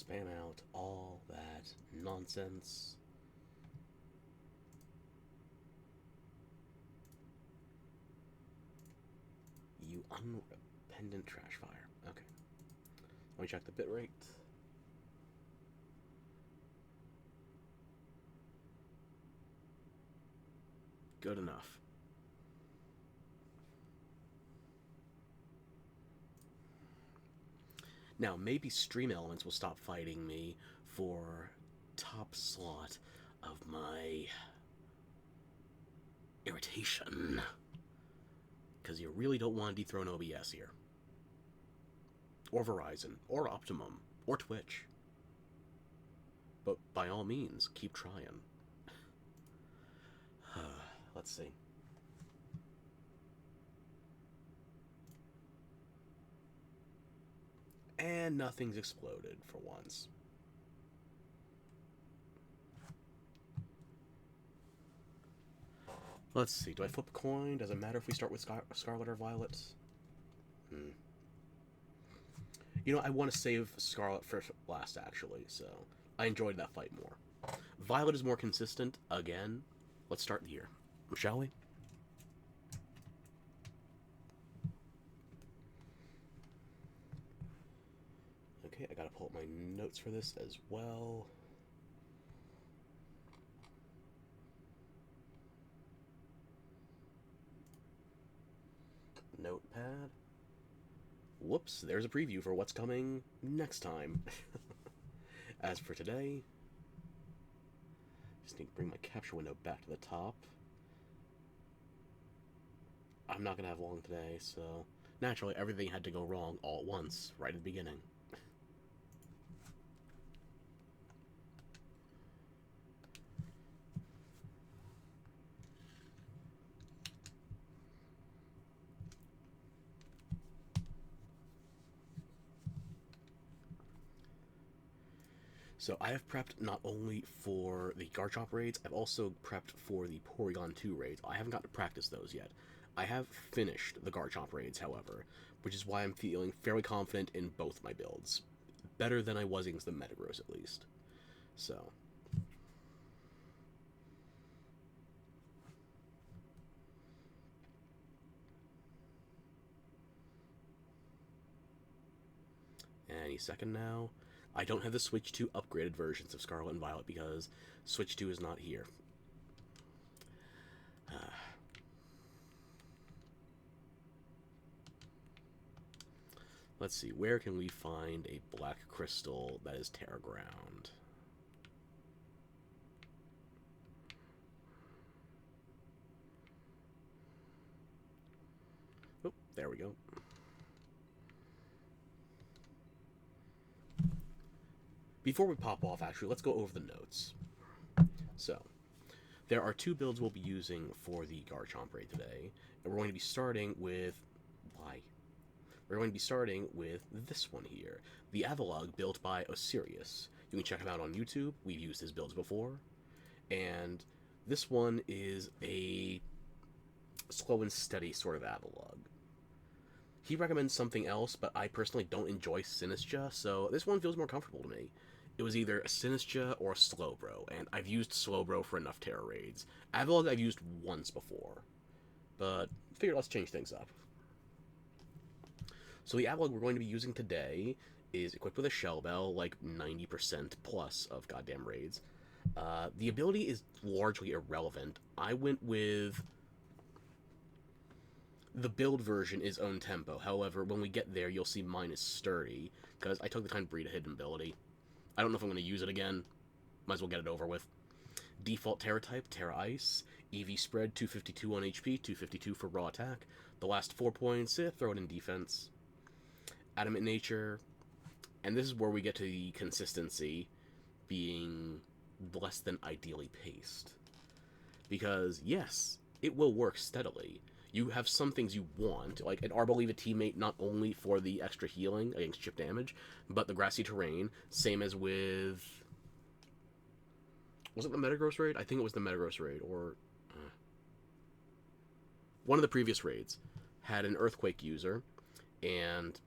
spam out all that nonsense. You unrepentant trash fire. Okay. Let me check the bitrate. Good enough. Now, maybe Stream Elements will stop fighting me for top slot of my irritation. Because you really don't want to dethrone OBS here. Or Verizon, or Optimum, or Twitch. But by all means, keep trying. Let's see. And nothing's exploded for once. Let's see. Do I flip a coin? Does it matter if we start with Scarlet or Violet? You know, I want to save Scarlet for last, actually, so I enjoyed that fight more. Violet is more consistent, again. Let's start here, shall we? Okay, I gotta pull up my notes for this as well. Notepad. Whoops, there's a preview for what's coming next time. As for today, just need to bring my capture window back to the top. I'm not gonna have long today, so naturally everything had to go wrong all at once, right at the beginning. So I have prepped not only for the Garchomp raids, I've also prepped for the Porygon 2 raids. I haven't got to practice those yet. I have finished the Garchomp raids, however, which is why I'm feeling fairly confident in both my builds. Better than I was against the Metagross, at least. So. Any second now. I don't have the Switch 2 upgraded versions of Scarlet and Violet because Switch 2 is not here. Let's see, where can we find a black crystal that is Tera ground? Oh, there we go. Before we pop off, actually, let's go over the notes. So, there are two builds we'll be using for the Garchomp raid today, and we're going to be starting with... Why? We're going to be starting with this one here, the Avalugg built by Osiris. You can check him out on YouTube. We've used his builds before. And this one is a slow and steady sort of Avalugg. He recommends something else, but I personally don't enjoy Sinistcha, so this one feels more comfortable to me. It was either a Sinistcha or a Slowbro, and I've used Slowbro for enough Tera raids. Avalugg I've used once before, but figured let's change things up. So the Avalugg we're going to be using today is equipped with a Shell Bell, like 90% plus of goddamn raids. The ability is largely irrelevant. I went with... The build version is own tempo. However, when we get there, you'll see mine is sturdy, because I took the time to breed a hidden ability. I don't know if I'm going to use it again. Might as well get it over with. Default Tera type, Tera Ice. EV spread, 252 on HP, 252 for raw attack. The last 4 points, throw it in defense. Adamant Nature. And this is where we get to the consistency being less than ideally paced. Because, yes, it will work steadily. You have some things you want, like an Arboliva teammate not only for the extra healing against chip damage, but the grassy terrain, same as with... Was it the Metagross raid? I think it was the Metagross raid, or... one of the previous raids had an Earthquake user, and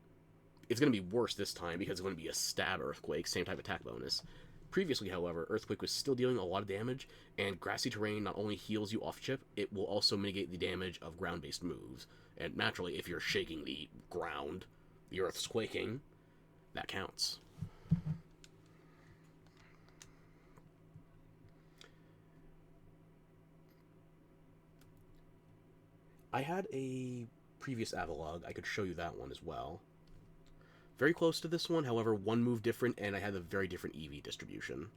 It's going to be worse this time because it's going to be a stab Earthquake, same type attack bonus. Previously, however, Earthquake was still dealing a lot of damage, and Grassy Terrain not only heals you off chip, it will also mitigate the damage of ground-based moves. And naturally, if you're shaking the ground, the Earth's quaking, that counts. I had a previous Avalugg. I could show you that one as well. Very close to this one, however, one move different, and I had a very different EV distribution.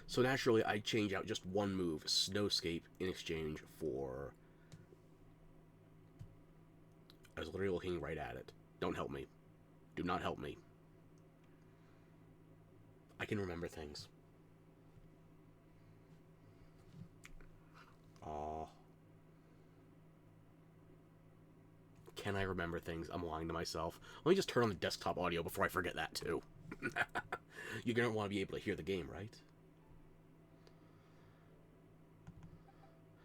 So naturally, I change out just one move, Snowscape, in exchange for... I was literally looking right at it. Don't help me. Do not help me. I can remember things. Aw. Can I remember things? I'm lying to myself. Let me just turn on the desktop audio before I forget that, too. You're going to want to be able to hear the game, right?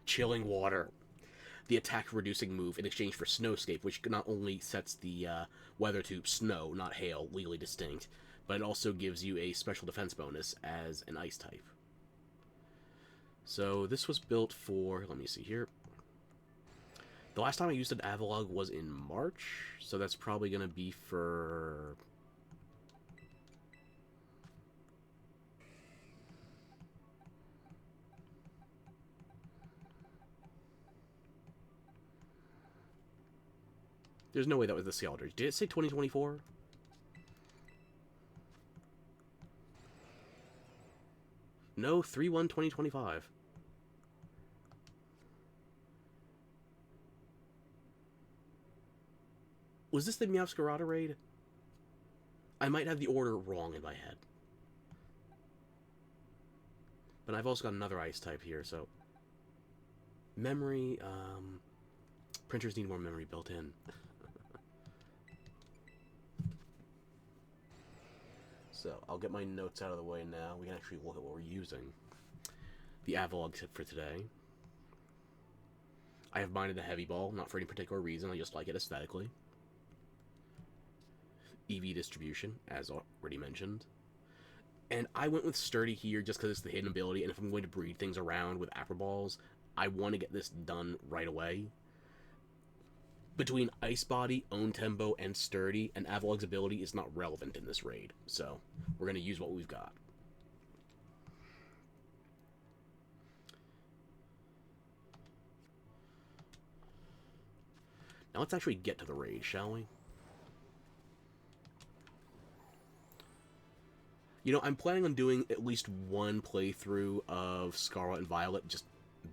Chilling Water. The attack-reducing move in exchange for Snowscape, which not only sets the weather to snow, not hail, legally distinct, but it also gives you a special defense bonus as an ice type. So this was built for, let me see here. The last time I used an Avalugg was in March, so that's probably going to be for... There's no way that was the Skelter. Did it say 2024? No, 3/1/2025. Was this the Meowscarada raid? I might have the order wrong in my head. But I've also got another ice type here, so... Memory, printers need more memory built in. So, I'll get my notes out of the way now. We can actually look at what we're using. The Avalugg tip for today. I have mine in the Heavy Ball, not for any particular reason, I just like it aesthetically. EV distribution, as already mentioned. And I went with Sturdy here just because it's the hidden ability, and if I'm going to breed things around with Apple Balls, I want to get this done right away. Between Ice Body, Own Tempo, and Sturdy, an Avalugg's ability is not relevant in this raid, so we're going to use what we've got. Now let's actually get to the raid, shall we? You know, I'm planning on doing at least one playthrough of Scarlet and Violet, just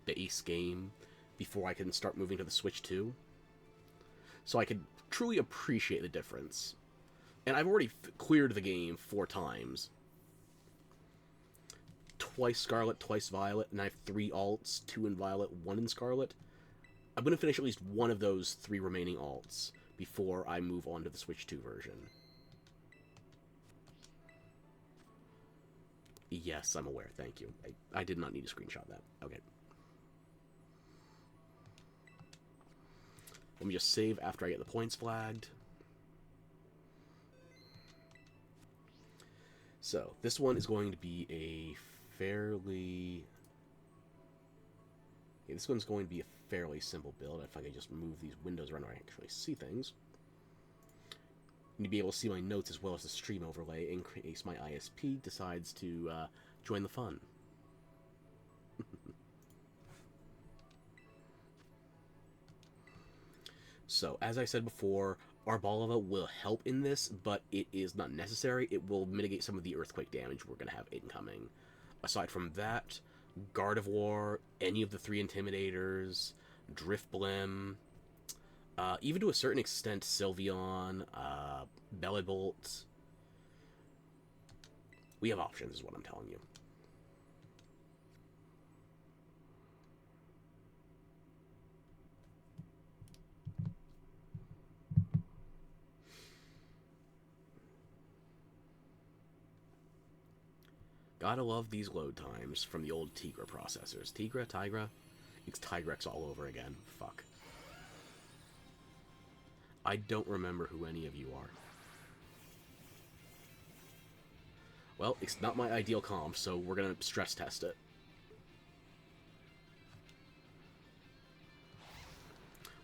base game, before I can start moving to the Switch 2. So I can truly appreciate the difference. And I've already cleared the game 4 times. Twice Scarlet, twice Violet, and I have 3 alts, 2 in Violet, 1 in Scarlet. I'm going to finish at least one of those 3 remaining alts before I move on to the Switch 2 version. Yes, I'm aware. Thank you. I did not need to screenshot that. Okay. Let me just save after I get the points flagged. So, this one is going to be a fairly... Yeah, this one's going to be a fairly simple build. If I can just move these windows around where I actually see things. To be able to see my notes as well as the stream overlay in case my ISP decides to join the fun. So, as I said before, Arbalova will help in this, but it is not necessary. It will mitigate some of the earthquake damage we're going to have incoming. Aside from that, Gardevoir, any of the 3 Intimidators, Drifblim, even to a certain extent, Sylveon, Bellibolt. We have options, is what I'm telling you. Gotta love these load times from the old Tigra processors. Tigra? It's Tigrex all over again. Fuck. I don't remember who any of you are. Well, it's not my ideal comp, so we're gonna stress test it.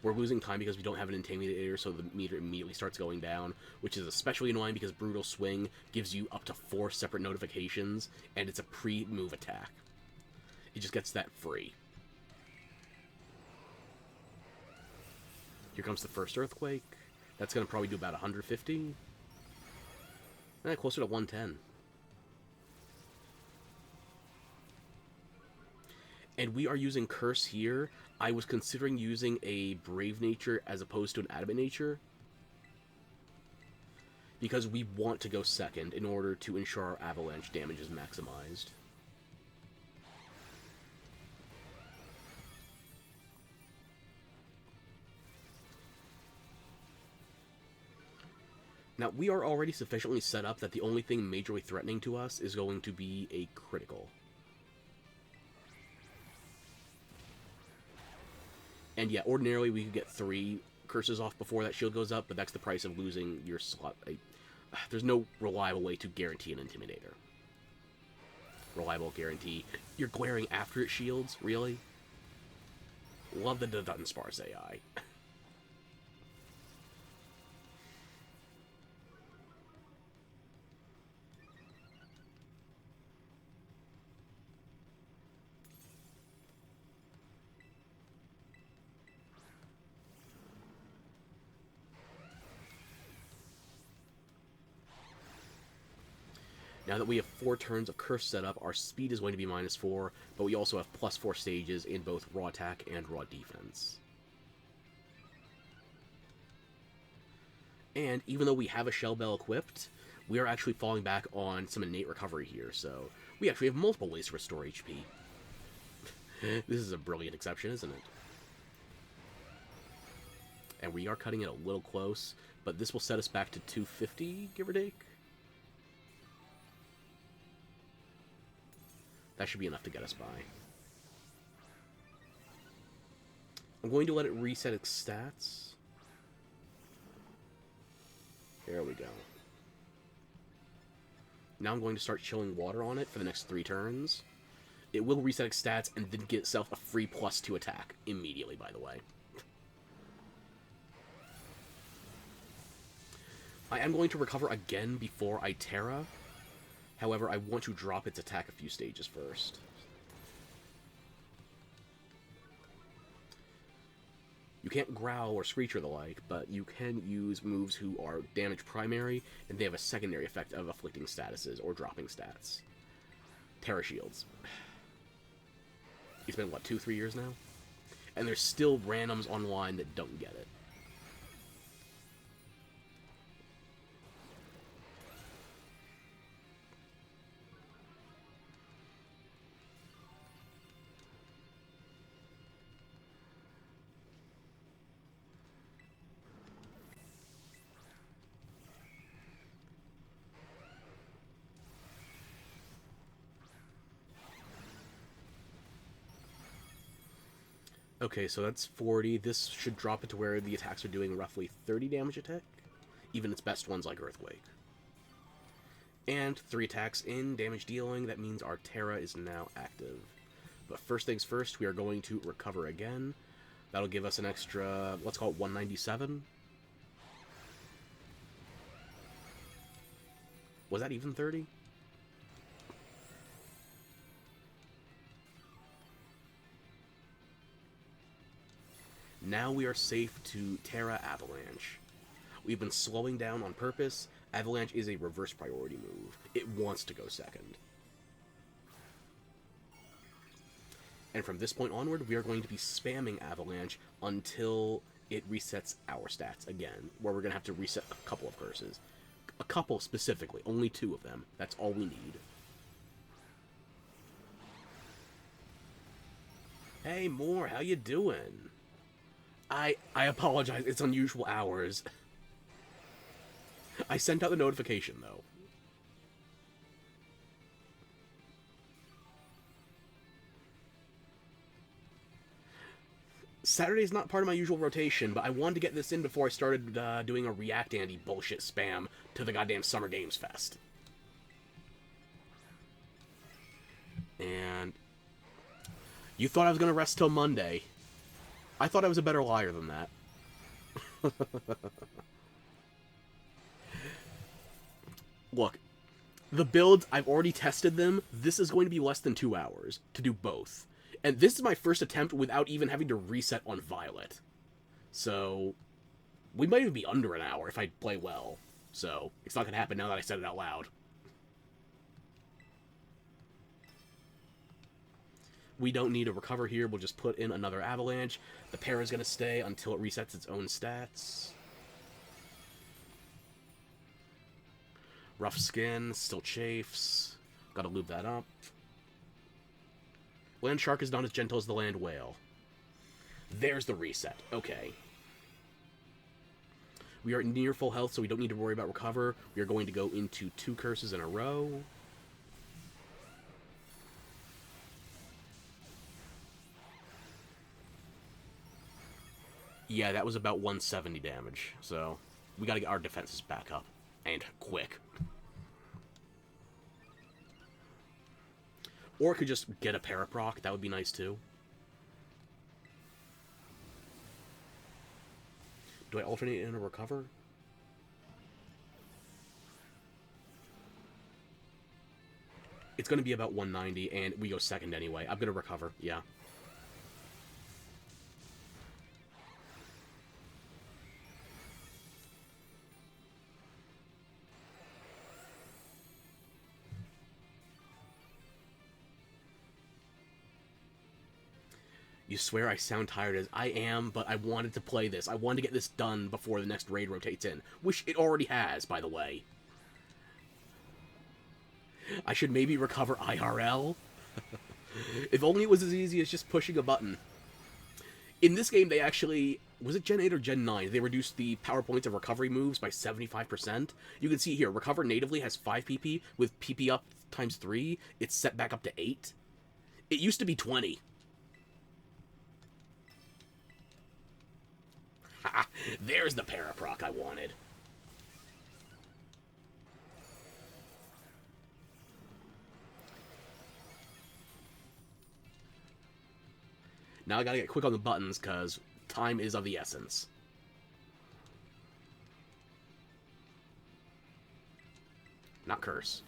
We're losing time because we don't have an Intimidator, so the meter immediately starts going down, which is especially annoying because Brutal Swing gives you up to 4 separate notifications, and it's a pre-move attack. It just gets that free. Here comes the first Earthquake. That's going to probably do about 150. Closer to 110. And we are using Curse here. I was considering using a Brave Nature as opposed to an Adamant Nature, because we want to go second in order to ensure our Avalanche damage is maximized. Now, we are already sufficiently set up that the only thing majorly threatening to us is going to be a critical. And yeah, ordinarily we could get 3 curses off before that shield goes up, but that's the price of losing your slot. There's no reliable way to guarantee an Intimidator. Reliable guarantee. You're glaring after it shields? Really? Love the Dunsparce AI. Now that we have 4 turns of Curse set up, our speed is going to be -4, but we also have +4 stages in both raw attack and raw defense. And even though we have a Shell Bell equipped, we are actually falling back on some innate recovery here, so we actually have multiple ways to restore HP. This is a brilliant exception, isn't it? And we are cutting it a little close, but this will set us back to 250, give or take. That should be enough to get us by. I'm going to let it reset its stats. There we go. Now I'm going to start chilling water on it for the next 3 turns. It will reset its stats and then get itself a free +2 attack immediately, by the way. I am going to recover again before I Tera. However, I want to drop its attack a few stages first. You can't growl or screech or the like, but you can use moves who are damage primary, and they have a secondary effect of afflicting statuses or dropping stats. Tera Shields. It's been, what, 2-3 years now? And there's still randoms online that don't get it. Okay, so that's 40. This should drop it to where the attacks are doing roughly 30 damage a tick. Even its best ones like Earthquake. And 3 attacks in damage dealing. That means our Tera is now active. But first things first, we are going to recover again. That'll give us an extra, let's call it 197. Was that even 30? Now we are safe to Tera Avalanche. We've been slowing down on purpose. Avalanche is a reverse priority move. It wants to go second. And from this point onward, we are going to be spamming Avalanche until it resets our stats again, where we're going to have to reset a couple of curses. A couple specifically, only 2 of them. That's all we need. Hey, Moore, how you doing? I apologize, it's unusual hours. I sent out the notification, though. Saturday's not part of my usual rotation, but I wanted to get this in before I started doing a React Andy bullshit spam to the goddamn Summer Games Fest. And you thought I was going to rest till Monday. I thought I was a better liar than that. Look, the builds, I've already tested them. This is going to be less than 2 hours to do both. And this is my first attempt without even having to reset on Violet. So, we might even be under an hour if I play well. So, it's not going to happen now that I said it out loud. We don't need to recover here. We'll just put in another Avalanche. The pair is going to stay until it resets its own stats. Rough skin, still chafes. Gotta lube that up. Land Shark is not as gentle as the Land Whale. There's the reset. Okay. We are near full health, so we don't need to worry about recover. We are going to go into 2 curses in a row. Yeah, that was about 170 damage, so we gotta get our defenses back up. And quick. Or it could just get a Paraproc. That would be nice, too. Do I alternate in a recover? It's going to be about 190, and we go second anyway. I'm going to recover, yeah. You swear I sound tired as I am, but I wanted to play this. I wanted to get this done before the next raid rotates in. Which it already has, by the way. I should maybe recover IRL. If only it was as easy as just pushing a button. In this game, they actually... Was it Gen 8 or Gen 9? They reduced the power points of recovery moves by 75%. You can see here, Recover natively has 5 PP. With PP up times 3, it's set back up to 8. It used to be 20. There's the Paraproc I wanted. Now I gotta get quick on the buttons, because time is of the essence. Not curse.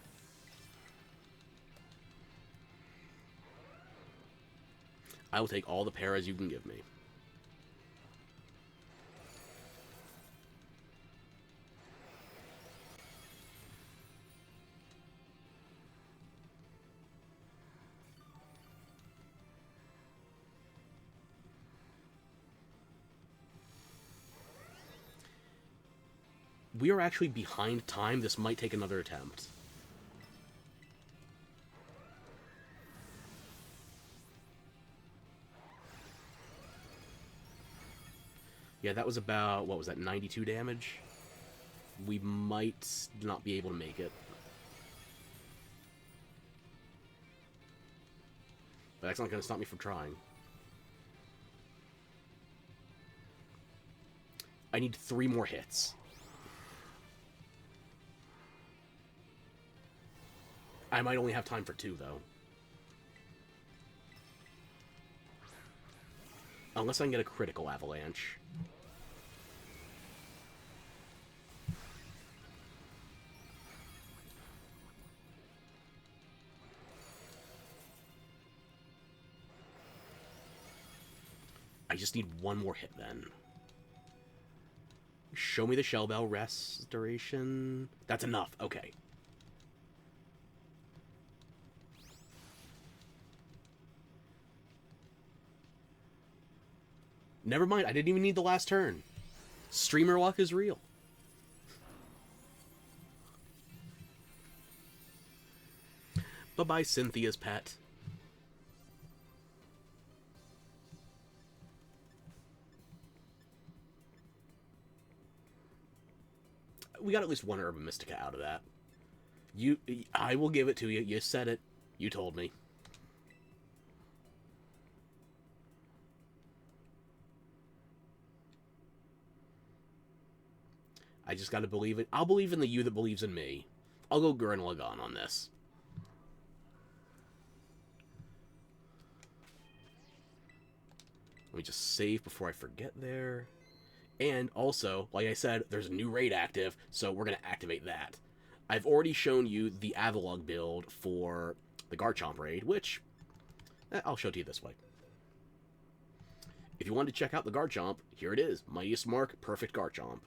I will take all the paras you can give me. We are actually behind time. This might take another attempt. Yeah, that was about, what was that, 92 damage? We might not be able to make it. But that's not going to stop me from trying. I need 3 more hits. I might only have time for 2, though. Unless I can get a critical avalanche. I just need 1 more hit, then. Show me the Shell Bell Restoration. That's enough. Okay. Never mind, I didn't even need the last turn. Streamer luck is real. Bye-bye, Cynthia's pet. We got at least 1 Herba Mystica out of that. I will give it to you. You said it. You told me. I just gotta believe it. I'll believe in the you that believes in me. I'll go Gurren Lagann on this. Let me just save before I forget there. And also, like I said, there's a new raid active, so we're going to activate that. I've already shown you the Avalugg build for the Garchomp raid, which I'll show to you this way. If you wanted to check out the Garchomp, here it is. Mightiest Mark, perfect Garchomp.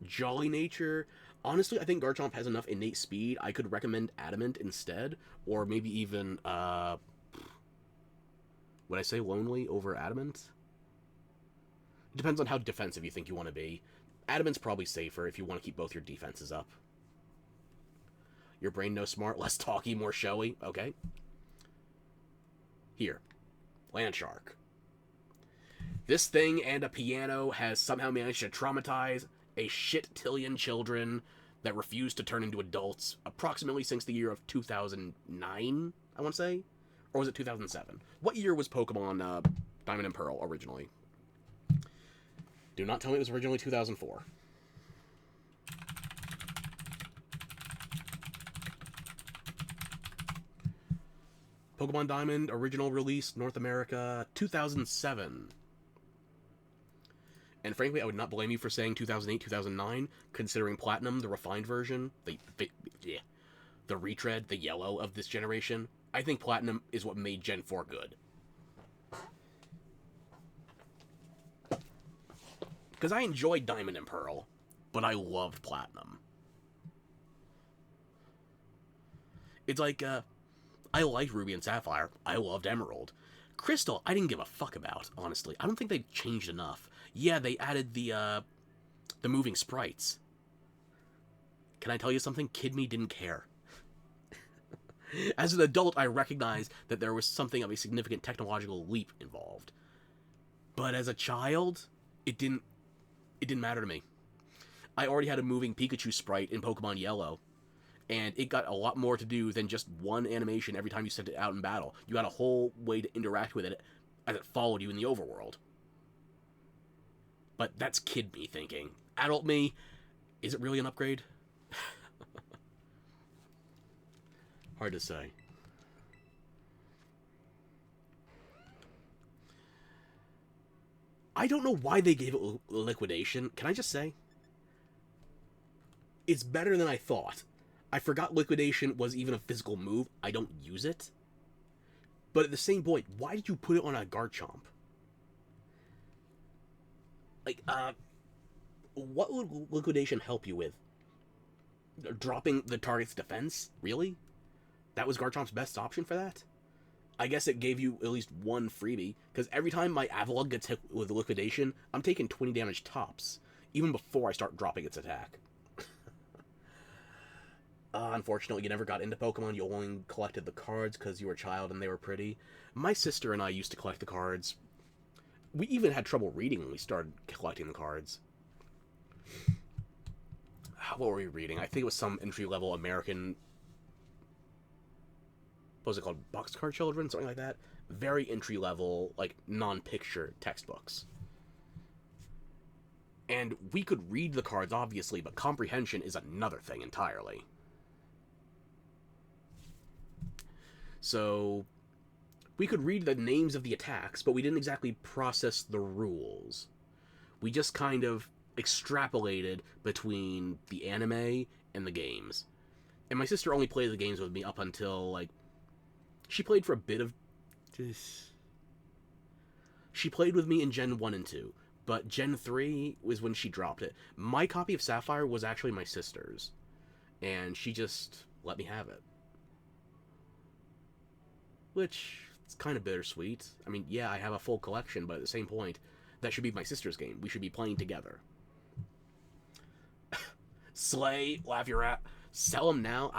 Jolly nature. Honestly, I think Garchomp has enough innate speed. I could recommend Adamant instead, or maybe even, would I say Lonely over Adamant? It depends on how defensive you think you want to be. Adamant's probably safer if you want to keep both your defenses up. Your brain no smart, less talky, more showy. Okay. Here. Landshark. This thing and a piano has somehow managed to traumatize a shit-tillion children that refuse to turn into adults approximately since the year of 2009, I want to say? Or was it 2007? What year was Pokemon Diamond and Pearl originally? Do not tell me it was originally 2004. Pokemon Diamond, original release, North America, 2007. And frankly, I would not blame you for saying 2008, 2009, considering Platinum, the refined version, the retread, the yellow of this generation. I think Platinum is what made Gen 4 good. Because I enjoyed Diamond and Pearl, but I loved Platinum. It's like, I liked Ruby and Sapphire. I loved Emerald. Crystal, I didn't give a fuck about, honestly. I don't think they changed enough. Yeah, they added the moving sprites. Can I tell you something? Kid me didn't care. As an adult, I recognized that there was something of a significant technological leap involved. But as a child, it didn't matter to me. I already had a moving Pikachu sprite in Pokemon Yellow, and it got a lot more to do than just one animation every time you sent it out in battle. You had a whole way to interact with it as it followed you in the overworld. But that's kid me thinking. Adult me, is it really an upgrade? Hard to say. I don't know why they gave it liquidation. Can I just say? It's better than I thought. I forgot liquidation was even a physical move. I don't use it. But at the same point, why did you put it on a Garchomp? Like, what would liquidation help you with? Dropping the target's defense? Really? That was Garchomp's best option for that? I guess it gave you at least one freebie, because every time my Avalugg gets hit with liquidation, I'm taking 20 damage tops, even before I start dropping its attack. Unfortunately, you never got into Pokemon. You only collected the cards because you were a child and they were pretty. My sister and I used to collect the cards. We even had trouble reading when we started collecting the cards. What were we reading? I think it was some entry-level American... What was it called? Boxcar Children? Something like that. Very entry-level, like, non-picture textbooks. And we could read the cards, obviously, but comprehension is another thing entirely. So, we could read the names of the attacks, but we didn't exactly process the rules. We just kind of extrapolated between the anime and the games. And my sister only played the games with me up until, like... She played for a bit of... She played with me in Gen 1 and 2, but Gen 3 was when she dropped it. My copy of Sapphire was actually my sister's, and she just let me have it. Which, it's kind of bittersweet. I mean, yeah, I have a full collection, but at the same point, that should be my sister's game. We should be playing together. Slay, laugh your at. Sell them now.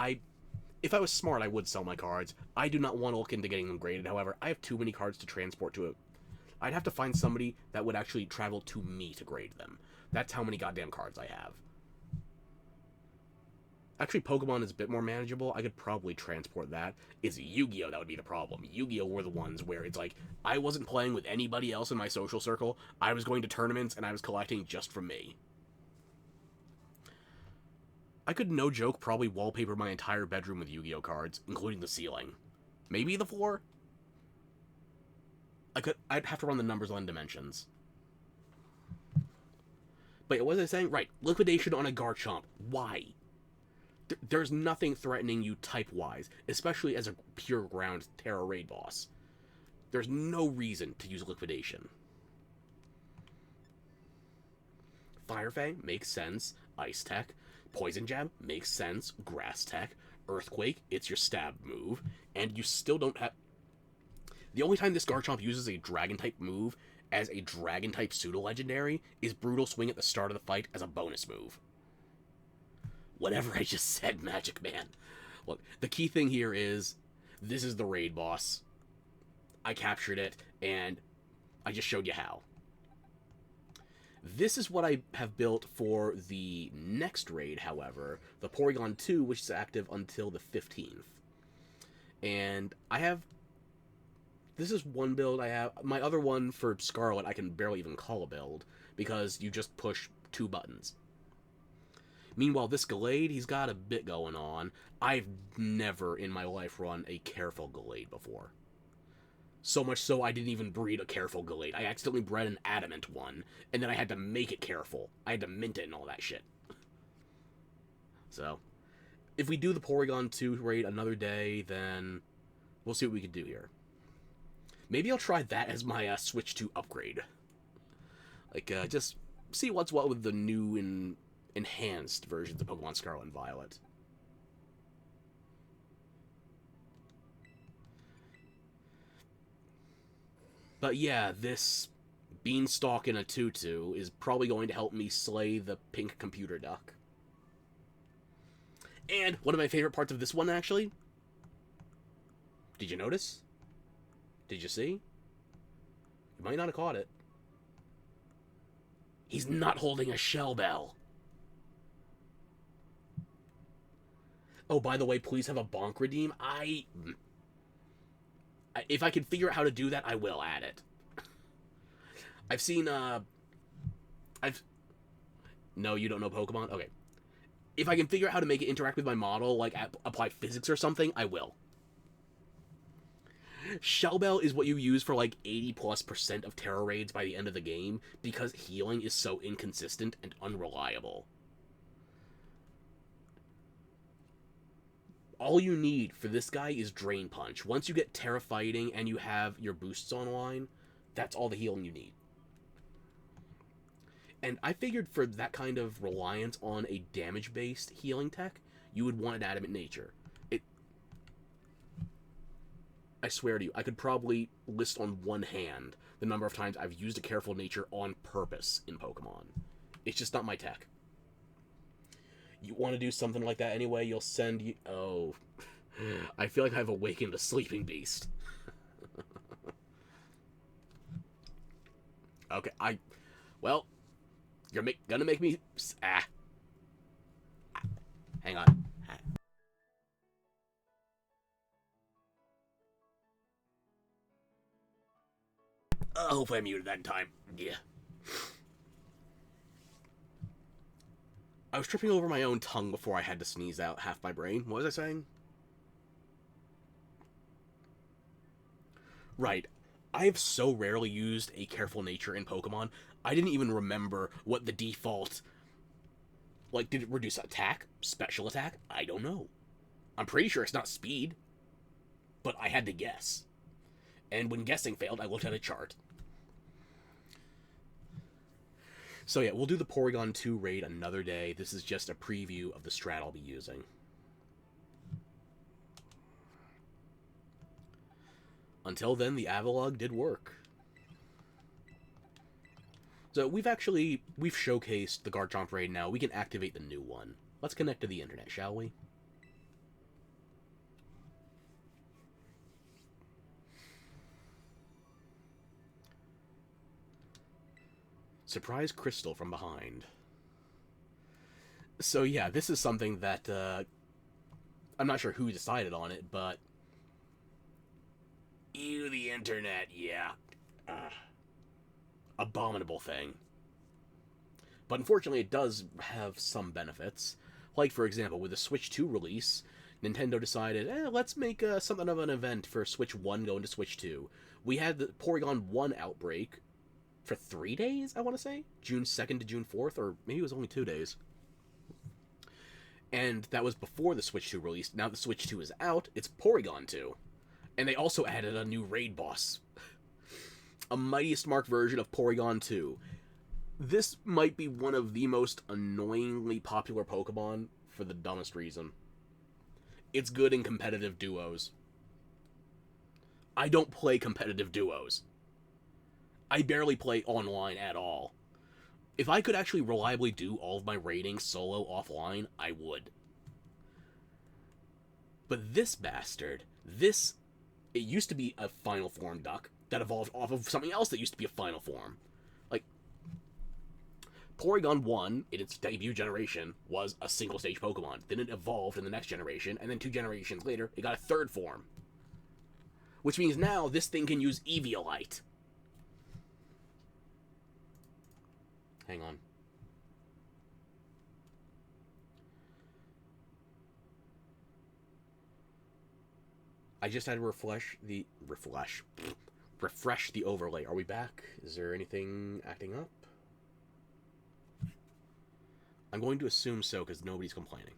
If I was smart, I would sell my cards. I do not want to look into getting them graded. However, I have too many cards to transport to it. I'd have to find somebody that would actually travel to me to grade them. That's how many goddamn cards I have. Actually, Pokemon is a bit more manageable. I could probably transport that. It's Yu-Gi-Oh! That would be the problem. Yu-Gi-Oh! Were the ones where it's like, I wasn't playing with anybody else in my social circle. I was going to tournaments and I was collecting just from me. I could, no joke, probably wallpaper my entire bedroom with Yu-Gi-Oh! Cards, including the ceiling. Maybe the floor? I'd have to run the numbers on dimensions. But what was I saying? Right, liquidation on a Garchomp. Why? There's nothing threatening you type-wise, especially as a pure ground Tera raid boss. There's no reason to use liquidation. Fire Fang makes sense. Ice Tech. Poison Jab makes sense. Grass Tech. Earthquake, it's your stab move. And you still don't have... The only time this Garchomp uses a Dragon-type move as a Dragon-type pseudo-legendary is Brutal Swing at the start of the fight as a bonus move. Whatever I just said, Magic Man. Look, the key thing here is, this is the raid boss. I captured it, and I just showed you how. This is what I have built for the next raid, however, the Porygon 2, which is active until the 15th. And I have... This is one build I have. My other one for Scarlet I can barely even call a build, because you just push 2 buttons. Meanwhile, this Gallade, he's got a bit going on. I've never in my life run a Careful Gallade before. So much so I didn't even breed a Careful Gallade. I accidentally bred an Adamant one, and then I had to make it Careful. I had to mint it and all that shit. So, if we do the Porygon 2 raid another day, then we'll see what we can do here. Maybe I'll try that as my switch to upgrade. Like, just see what's what with the new and enhanced versions of Pokemon Scarlet and Violet. But yeah, this beanstalk in a tutu is probably going to help me slay the pink computer duck. And one of my favorite parts of this one, actually... Did you notice? Did you see? You might not have caught it. He's not holding a shell bell. Oh, by the way, please have a bonk redeem. If I can figure out how to do that, I will add it. I've seen, No, you don't know Pokemon? Okay. If I can figure out how to make it interact with my model, like apply physics or something, I will. Shell Bell is what you use for like 80+% of Tera raids by the end of the game, because healing is so inconsistent and unreliable. All you need for this guy is Drain Punch. Once you get Tera fighting and you have your boosts online, that's all the healing you need. And I figured for that kind of reliance on a damage-based healing tech, you would want an Adamant Nature. I swear to you, I could probably list on one hand the number of times I've used a Careful Nature on purpose in Pokemon. It's just not my tech. You want to do something like that anyway, you'll send you... Oh. I feel like I've awakened a sleeping beast. Okay, Well, you're gonna make me... Hang on. Hopefully I muted that in time. Yeah. I was tripping over my own tongue before I had to sneeze out half my brain. What was I saying? Right. I have so rarely used a Careful Nature in Pokemon, I didn't even remember what the default... Like, did it reduce attack? Special attack? I don't know. I'm pretty sure it's not speed. But I had to guess. And when guessing failed, I looked at a chart. So yeah, we'll do the Porygon 2 raid another day. This is just a preview of the strat I'll be using. Until then, the Avalugg did work. So we've showcased the Garchomp raid now. We can activate the new one. Let's connect to the internet, shall we? Surprise Crystal from behind. So yeah, this is something that I'm not sure who decided on it, but ew, the internet, yeah, abominable thing. But unfortunately, it does have some benefits. Like, for example, with the Switch 2 release, Nintendo decided, let's make something of an event for Switch 1 going to Switch 2. We had the Porygon 1 outbreak for 3 days, I want to say? June 2nd to June 4th, or maybe it was only 2 days. And that was before the Switch 2 release. Now the Switch 2 is out, it's Porygon 2. And they also added a new raid boss. A Mightiest Mark version of Porygon 2. This might be one of the most annoyingly popular Pokemon for the dumbest reason. It's good in competitive duos. I don't play competitive duos. I barely play online at all. If I could actually reliably do all of my raiding solo offline, I would. But this bastard, it used to be a final form duck that evolved off of something else that used to be a final form. Like, Porygon 1, in its debut generation, was a single-stage Pokemon. Then it evolved in the next generation, and then 2 generations later, it got a third form. Which means now this thing can use Eviolite. Hang on. I just had to refresh the overlay. Are we back? Is there anything acting up? I'm going to assume so because nobody's complaining.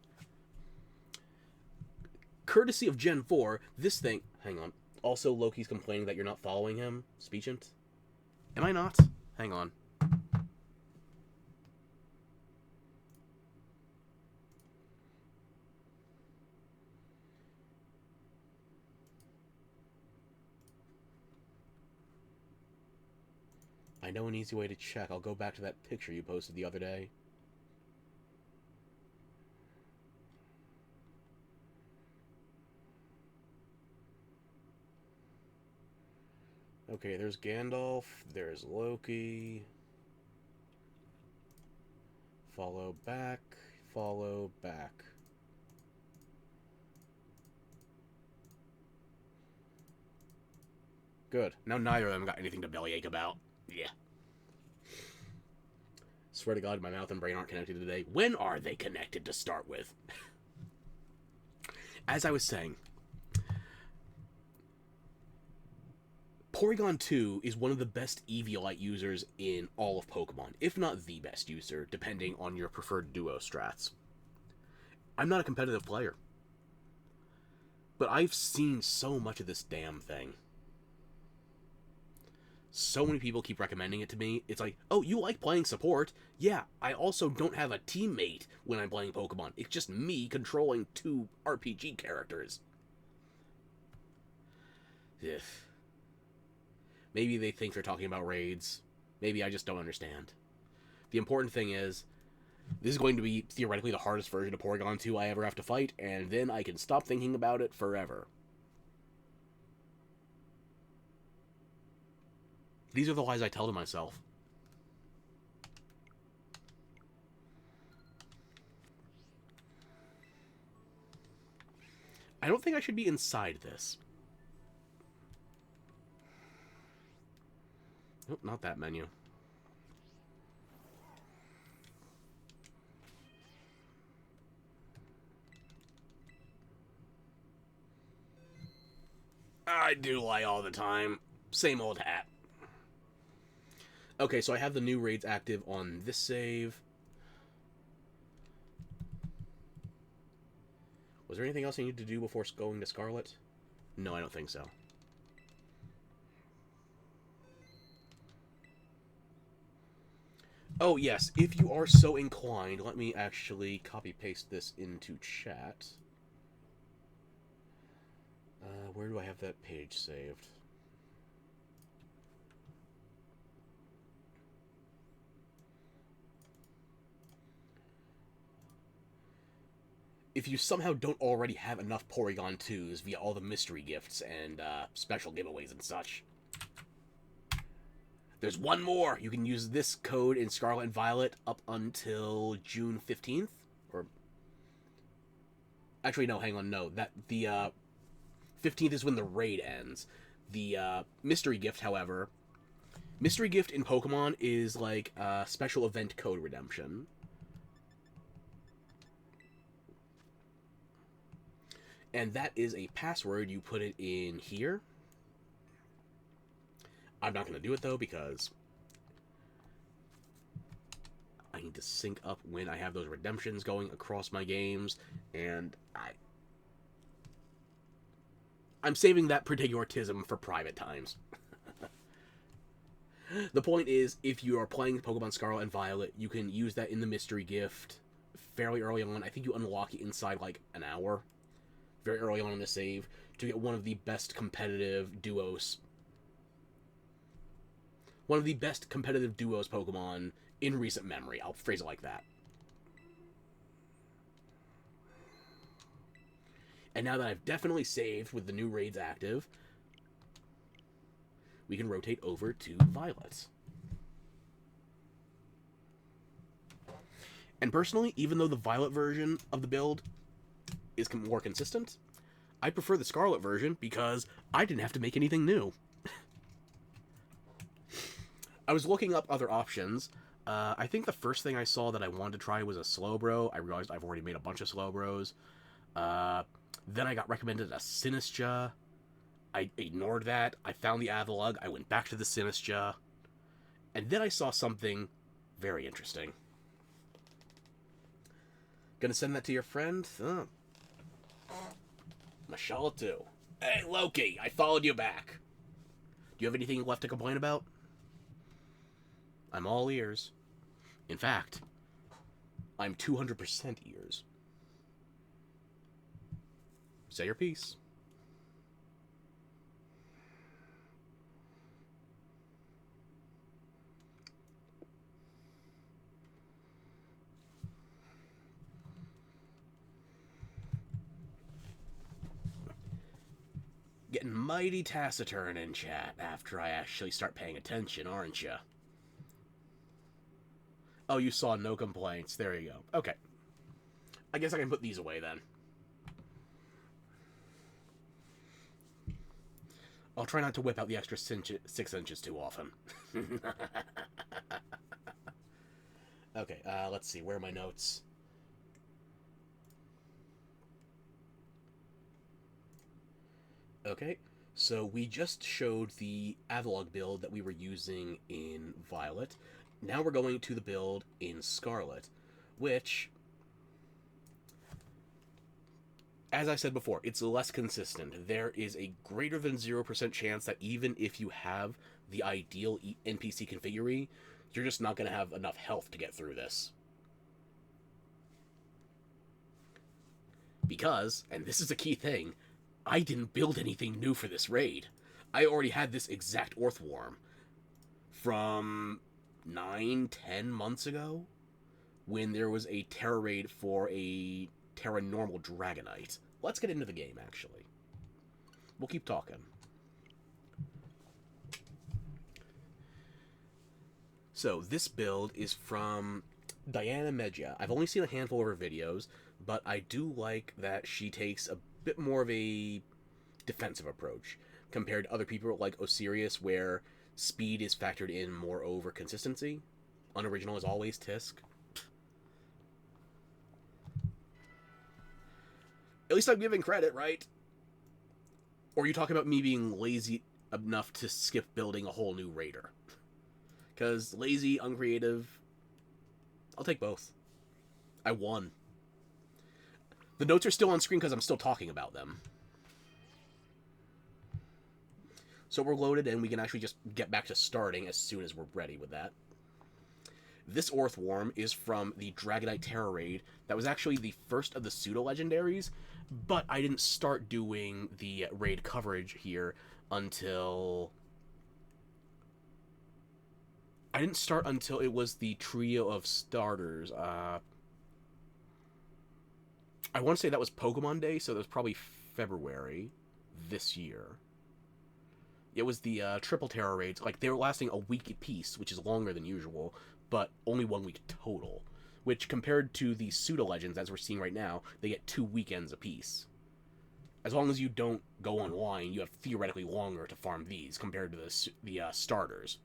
Courtesy of Gen 4, this thing... Hang on. Also, Loki's complaining that you're not following him. Speechant? Am I not? Hang on. I know an easy way to check. I'll go back to that picture you posted the other day. Okay, there's Gandalf, there's Loki. Follow back, follow back. Good. Now neither of them got anything to bellyache about. Yeah. Swear to God, my mouth and brain aren't connected today. When are they connected to start with? As I was saying, Porygon 2 is one of the best Eviolite users in all of Pokemon, if not the best user, depending on your preferred duo strats. I'm not a competitive player, but I've seen so much of this damn thing. So many people keep recommending it to me. It's like, oh, you like playing support? Yeah, I also don't have a teammate when I'm playing Pokemon. It's just me controlling 2 RPG characters. Ugh. Maybe they think they're talking about raids. Maybe I just don't understand. The important thing is, this is going to be theoretically the hardest version of Porygon 2 I ever have to fight, and then I can stop thinking about it forever. These are the lies I tell to myself. I don't think I should be inside this. Nope, not that menu. I do lie all the time. Same old hat. Okay, so I have the new raids active on this save. Was there anything else I need to do before going to Scarlet? No, I don't think so. Oh, yes, if you are so inclined, let me actually copy-paste this into chat. Where do I have that page saved? If you somehow don't already have enough Porygon 2s via all the mystery gifts and special giveaways and such, there's one more! You can use this code in Scarlet and Violet up until June 15th, or Actually, no, hang on, no. That the 15th is when the raid ends. The mystery gift, however, mystery gift in Pokemon is like special event code redemption. And that is a password. You put it in here. I'm not going to do it, though, because I need to sync up when I have those redemptions going across my games, and I'm saving that particular tism for private times. The point is, if you are playing Pokemon Scarlet and Violet, you can use that in the mystery gift fairly early on. I think you unlock it inside like an hour, very early on in the save, to get one of the best competitive duos. One of the best competitive duos Pokemon in recent memory. I'll phrase it like that. And now that I've definitely saved with the new raids active, we can rotate over to Violet. And personally, even though the Violet version of the build is more consistent, I prefer the Scarlet version because I didn't have to make anything new. I was looking up other options. I think the first thing I saw that I wanted to try was a Slowbro. I realized I've already made a bunch of Slowbros. Then I got recommended a Sinistcha. I ignored that. I found the Avalugg. I went back to the Sinistcha. And then I saw something very interesting. Gonna send that to your friend? Mashallah too. Hey, Loki, I followed you back. Do you have anything left to complain about? I'm all ears. In fact, I'm 200% ears. Say your piece. Getting mighty taciturn in chat after I actually start paying attention, aren't you? Oh, you saw no complaints. There you go. Okay. I guess I can put these away then. I'll try not to whip out the extra 6 inches too often. Okay, let's see. Where are my notes? Okay, so we just showed the Avalugg build that we were using in Violet. Now we're going to the build in Scarlet, which, as I said before, it's less consistent. There is a greater than 0% chance that even if you have the ideal NPC configure, you're just not going to have enough health to get through this. Because, and this is a key thing, I didn't build anything new for this raid. I already had this exact Orthworm from 9-10 months ago when there was a Tera raid for a Tera normal Dragonite. Let's get into the game, actually. We'll keep talking. So, this build is from Diana Medja. I've only seen a handful of her videos, but I do like that she takes a bit more of a defensive approach compared to other people like Osiris, where speed is factored in more over consistency. Unoriginal is always Tisk. At least I'm giving credit, right? Or are you talking about me being lazy enough to skip building a whole new raider? Because lazy, uncreative, I'll take both. I won. The notes are still on screen because I'm still talking about them. So we're loaded and we can actually just get back to starting as soon as we're ready with that. This Orthworm is from the Dragonite Tera raid. That was actually the first of the pseudo-legendaries, but I didn't start doing the raid coverage here until... I didn't start until it was the trio of starters. I want to say that was Pokemon Day, so that was probably February this year. It was the triple Tera raids. Like, they were lasting a week apiece, which is longer than usual, but only 1 week total, which compared to the pseudo legends as we're seeing right now, they get 2 weekends apiece. As long as you don't go online, you have theoretically longer to farm these compared to the starters.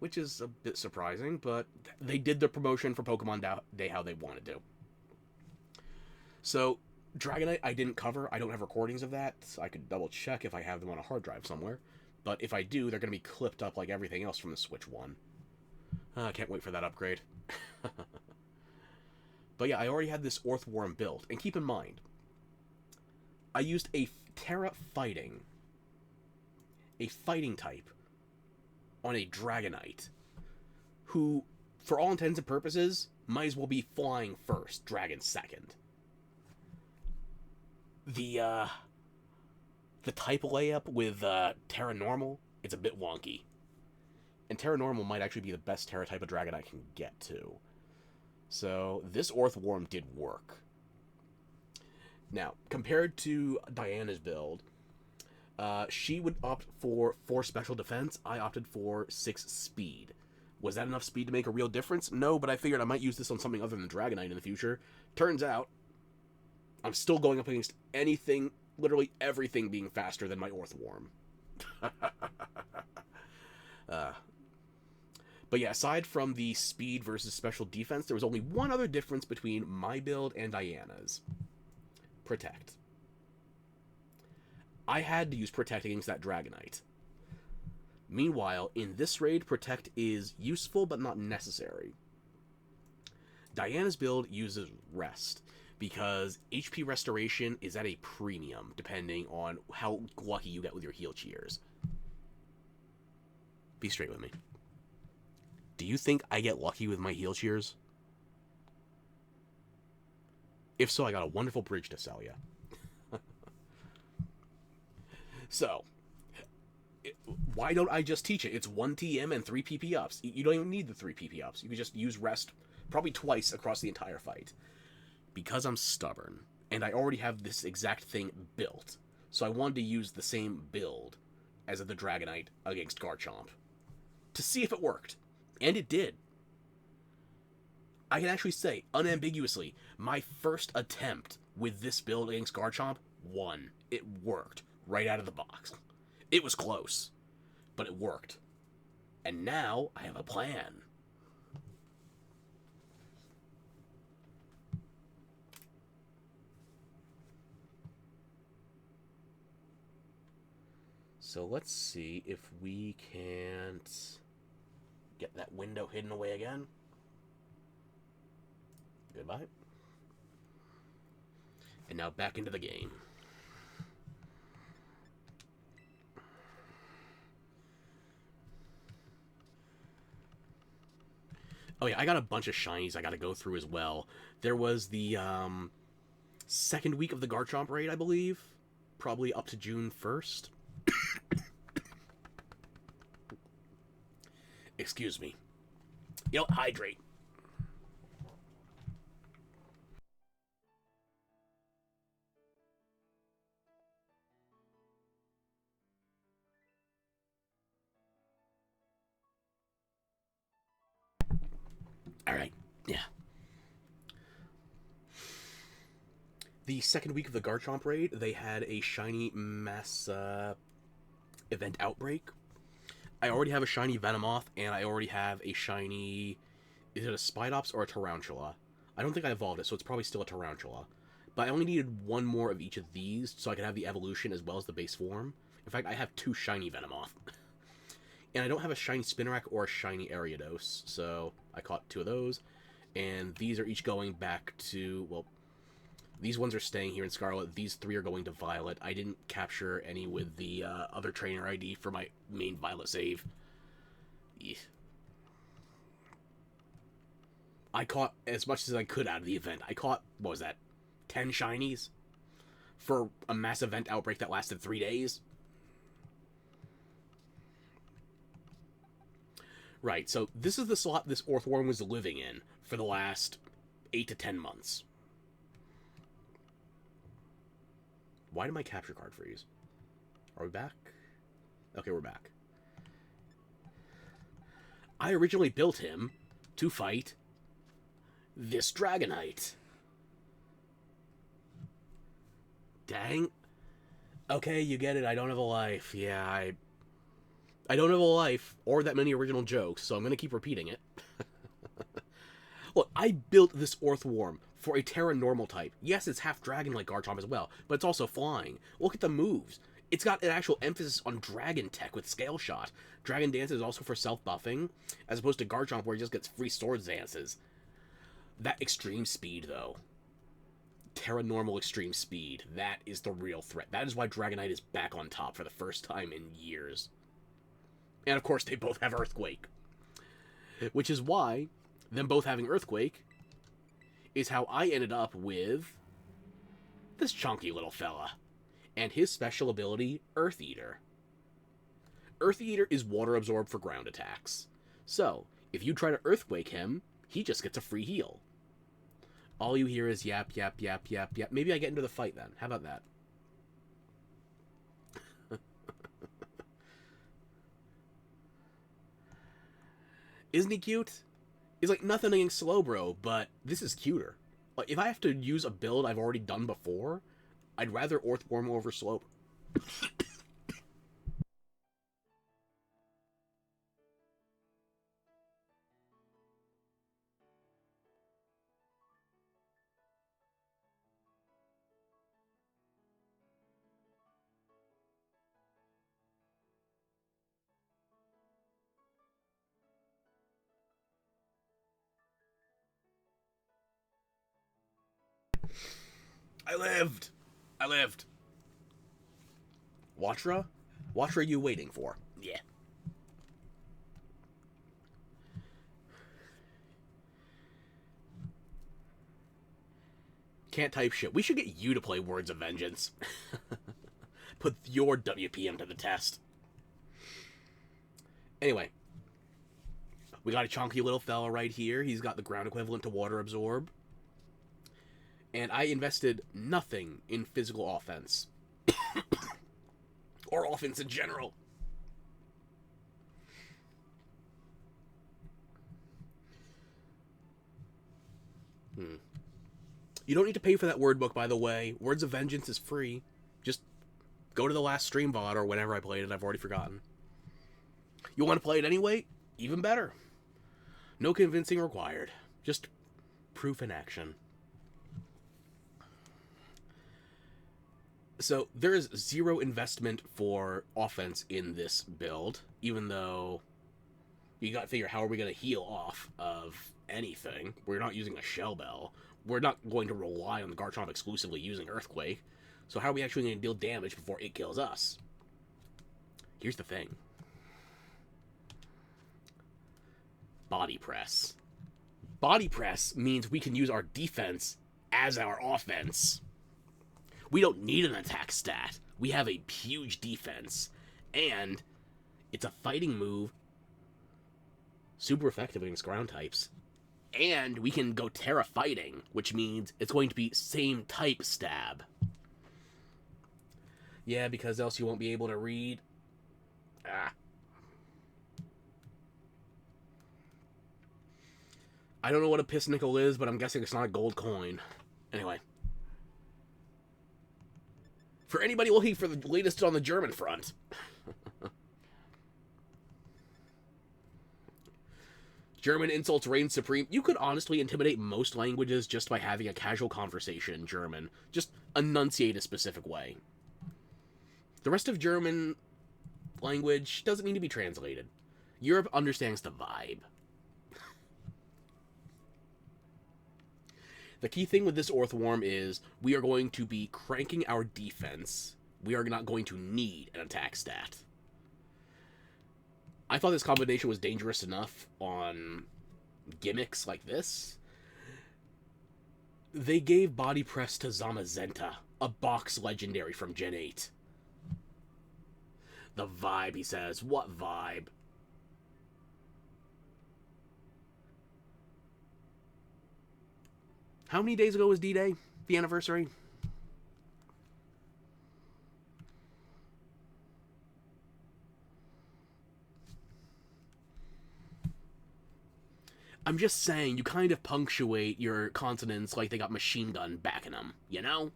Which is a bit surprising, but they did the promotion for Pokemon Day how they wanted to. So, Dragonite I didn't cover. I don't have recordings of that. I could double check if I have them on a hard drive somewhere. But if I do, they're going to be clipped up like everything else from the Switch 1. I can't wait for that upgrade. But yeah, I already had this Orthworm built. And keep in mind, I used a Tera fighting type, on a Dragonite, who, for all intents and purposes, might as well be flying first, Dragon second. The type layup with Tera Normal, it's a bit wonky. And Tera Normal might actually be the best Tera type of Dragon I can get to. So, this Orthworm did work. Now, compared to Diana's build, she would opt for 4 special defense. I opted for 6 speed. Was that enough speed to make a real difference? No, but I figured I might use this on something other than Dragonite in the future. Turns out, I'm still going up against anything, literally everything being faster than my Orthworm. But yeah, aside from the speed versus special defense, there was only one other difference between my build and Diana's. Protect. I had to use Protect against that Dragonite. Meanwhile, in this raid, Protect is useful but not necessary. Diana's build uses Rest, because HP restoration is at a premium, depending on how lucky you get with your heal cheers. Be straight with me. Do you think I get lucky with my heal cheers? If so, I got a wonderful bridge to sell you. So, why don't I just teach it? It's 1 TM and 3 PP ups. You don't even need the 3 PP ups. You can just use Rest probably twice across the entire fight. Because I'm stubborn, and I already have this exact thing built, so I wanted to use the same build as the Dragonite against Garchomp to see if it worked. And it did. I can actually say, unambiguously, my first attempt with this build against Garchomp won. It worked right out of the box. It was close, but it worked. And now I have a plan. So let's see if we can't get that window hidden away again. Goodbye. And now back into the game. Oh yeah, I got a bunch of shinies I gotta go through as well. There was the second week of the Garchomp raid, I believe. Probably up to June 1st. Excuse me. You know, hydrate. Alright, yeah. The second week of the Garchomp raid, they had a shiny mass event outbreak. I already have a shiny Venomoth, and I already have a shiny... Is it a Spidops or a Tarantula? I don't think I evolved it, so it's probably still a Tarantula. But I only needed one more of each of these, so I could have the evolution as well as the base form. In fact, I have 2 shiny Venomoth. And I don't have a shiny Spinarak or a shiny Ariados, so I caught 2 of those. And these are each going back to... Well, these ones are staying here in Scarlet. These 3 are going to Violet. I didn't capture any with the other trainer ID for my main Violet save. Yeah. I caught as much as I could out of the event. I caught, what was that, 10 shinies? For a mass event outbreak that lasted 3 days? Right, so this is the slot this Orthworm was living in for the last 8 to 10 months. Why did my capture card freeze? Are we back? Okay, we're back. I originally built him to fight this Dragonite. Dang. Okay, you get it. I don't have a life. Yeah, I don't have a life or that many original jokes, so I'm going to keep repeating it. Look, I built this Orthworm for a Tera normal type. Yes, it's half dragon like Garchomp as well, but it's also flying. Look at the moves. It's got an actual emphasis on dragon tech with Scale Shot. Dragon Dance is also for self-buffing, as opposed to Garchomp where he just gets free Sword Dances. That extreme speed, though. Tera normal extreme speed. That is the real threat. That is why Dragonite is back on top for the first time in years. And of course, they both have Earthquake. Which is why them both having Earthquake is how I ended up with this chunky little fella. And his special ability, Earth Eater. Earth Eater is water absorbed for ground attacks. So, if you try to Earthquake him, he just gets a free heal. All you hear is yap, yap, yap, yap, yap. Maybe I get into the fight then. How about that? Isn't he cute? He's like nothing against Slowbro, but this is cuter. Like, if I have to use a build I've already done before, I'd rather Orthworm over Slowbro. I lived! I lived. Watra? What are you waiting for? Yeah. Can't type shit. We should get you to play Words of Vengeance. Put your WPM to the test. Anyway. We got a chunky little fella right here. He's got the ground equivalent to Water Absorb. And I invested nothing in physical offense. Or offense in general. You don't need to pay for that word book, by the way. Words of Vengeance is free. Just go to the last stream VOD or whenever I played it. I've already forgotten. You want to play it anyway? Even better. No convincing required. Just proof in action. So there is zero investment for offense in this build, even though you got to figure how are we going to heal off of anything. We're not using a Shell Bell. We're not going to rely on the Garchomp exclusively using Earthquake. So how are we actually going to deal damage before it kills us? Here's the thing. Body Press. Body Press means we can use our defense as our offense. We don't need an attack stat. We have a huge defense. And it's a fighting move. Super effective against ground types. And we can go Tera fighting, which means it's going to be same type stab. Yeah, because else you won't be able to read. I don't know what a piss nickel is, but I'm guessing it's not a gold coin. Anyway. For anybody looking for the latest on the German front. German insults reign supreme. You could honestly intimidate most languages just by having a casual conversation in German. Just enunciate a specific way. The rest of German language doesn't need to be translated. Europe understands the vibe. The key thing with this Orthworm is we are going to be cranking our defense. We are not going to need an attack stat. I thought this combination was dangerous enough on gimmicks like this. They gave Body Press to Zamazenta, a box legendary from Gen 8. The vibe, he says. What vibe? How many days ago was D-Day? The anniversary? I'm just saying, you kind of punctuate your consonants like they got machine gun backing them, you know?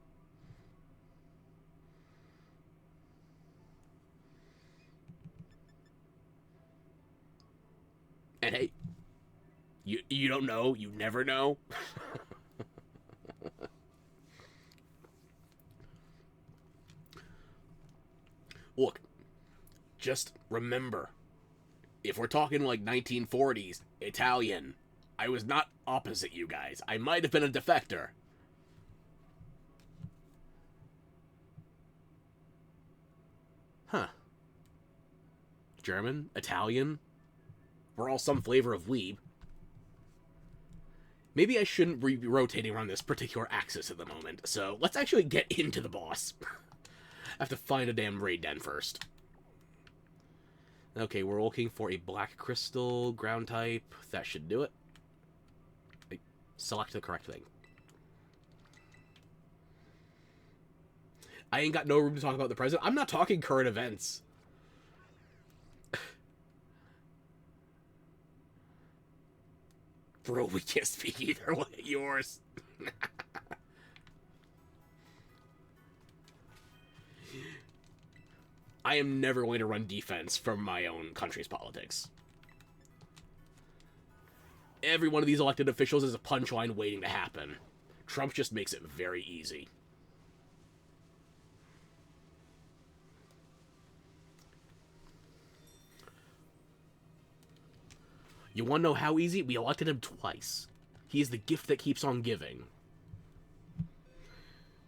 And hey, you don't know, you never know. Look, just remember, if we're talking like 1940s, Italian, I was not opposite you guys. I might have been a defector. Huh. German? Italian? We're all some flavor of weeb. Maybe I shouldn't be rotating around this particular axis at the moment, so let's actually get into the boss. I have to find a damn raid den first. Okay, we're looking for a black crystal, ground type. That should do it. Select the correct thing. I ain't got no room to talk about the present. I'm not talking current events. Bro, we can't speak either way. Yours. I am never going to run defense from my own country's politics. Every one of these elected officials is a punchline waiting to happen. Trump just makes it very easy. You want to know how easy? We elected him twice. He is the gift that keeps on giving.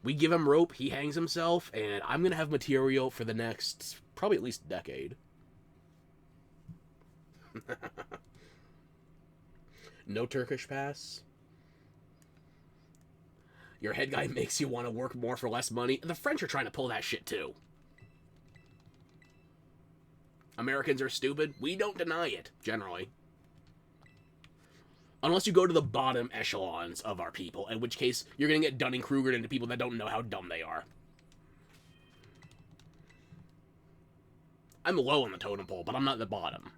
We give him rope, he hangs himself, and I'm going to have material for the next, probably at least decade. No Turkish pass. Your head guy makes you want to work more for less money. The French are trying to pull that shit too. Americans are stupid. We don't deny it, generally. Unless you go to the bottom echelons of our people, in which case you're going to get Dunning-Krugered into people that don't know how dumb they are. I'm low on the totem pole, but I'm not at the bottom.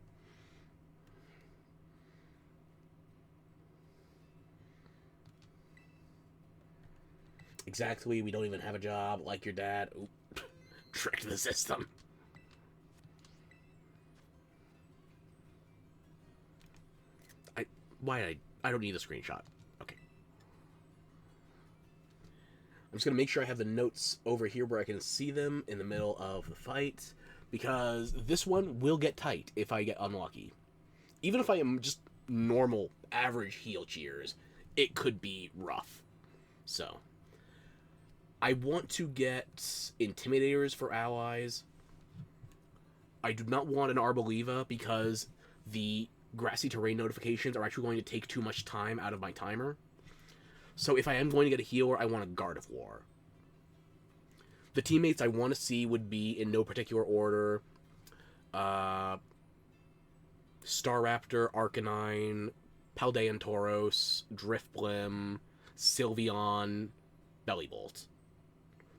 Exactly, we don't even have a job, like your dad. Oop. Tricked the system. I don't need a screenshot. Okay. I'm just going to make sure I have the notes over here where I can see them in the middle of the fight, because this one will get tight if I get unlucky. Even if I am just normal, average heal cheers, it could be rough. So, I want to get Intimidators for allies. I do not want an Arboliva because the grassy terrain notifications are actually going to take too much time out of my timer. So if I am going to get a healer, I want a Guard of War. The teammates I want to see would be, in no particular order, Staraptor, Arcanine, Paldean Tauros, Driftblim, Sylveon, Bellibolt.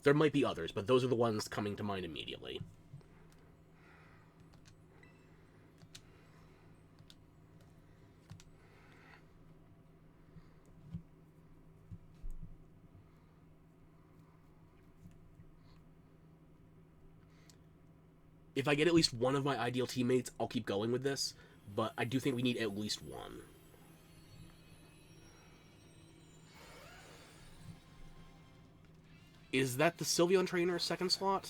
There might be others, but those are the ones coming to mind immediately. If I get at least one of my ideal teammates, I'll keep going with this, but I do think we need at least one. Is that the Sylveon Trainer's second slot?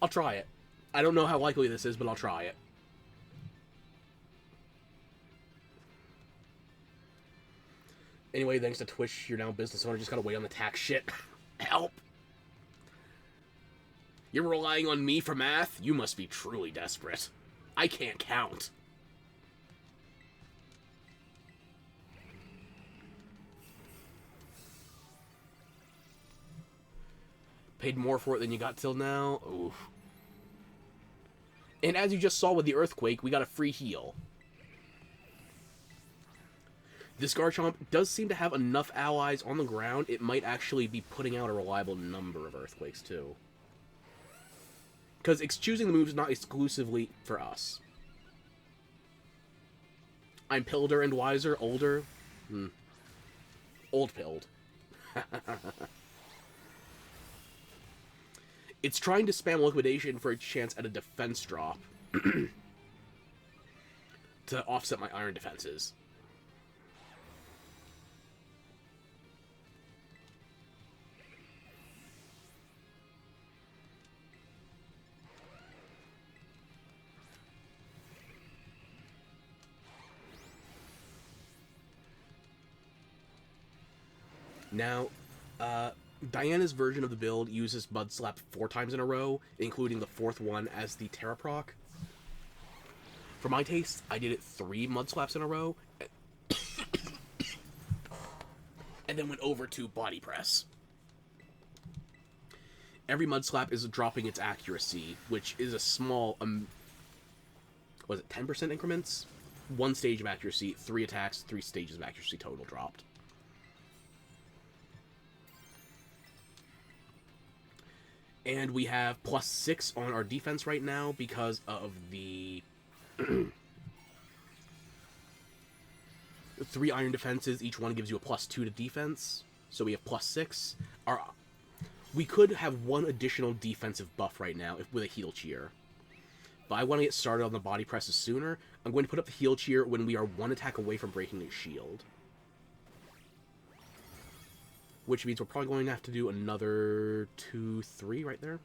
I'll try it. I don't know how likely this is, but I'll try it. Anyway, thanks to Twitch, you're now a business owner. Just gotta wait on the tax shit. Help! You're relying on me for math? You must be truly desperate. I can't count. Paid more for it than you got till now? Oof. And as you just saw with the Earthquake, we got a free heal. This Garchomp does seem to have enough allies on the ground, it might actually be putting out a reliable number of Earthquakes, too. Because choosing the moves is not exclusively for us. I'm Pilder and wiser, older. Old pilled. It's trying to spam liquidation for a chance at a defense drop to offset my iron defenses. Now, Diana's version of the build uses Mud Slap 4 times in a row, including the 4th one as the Tera proc. For my taste, I did it 3 Mud Slaps in a row, and then went over to Body Press. Every Mud Slap is dropping its accuracy, which is a small, was it 10% increments? 1 stage of accuracy, 3 attacks, 3 stages of accuracy total dropped. And we have +6 on our defense right now because of the 3 iron defenses. Each one gives you a +2 to defense. So we have +6. We could have 1 additional defensive buff right now with a heal cheer. But I want to get started on the body presses sooner. I'm going to put up the heal cheer when we are 1 attack away from breaking a shield. Which means we're probably going to have to do another 2, 3 right there.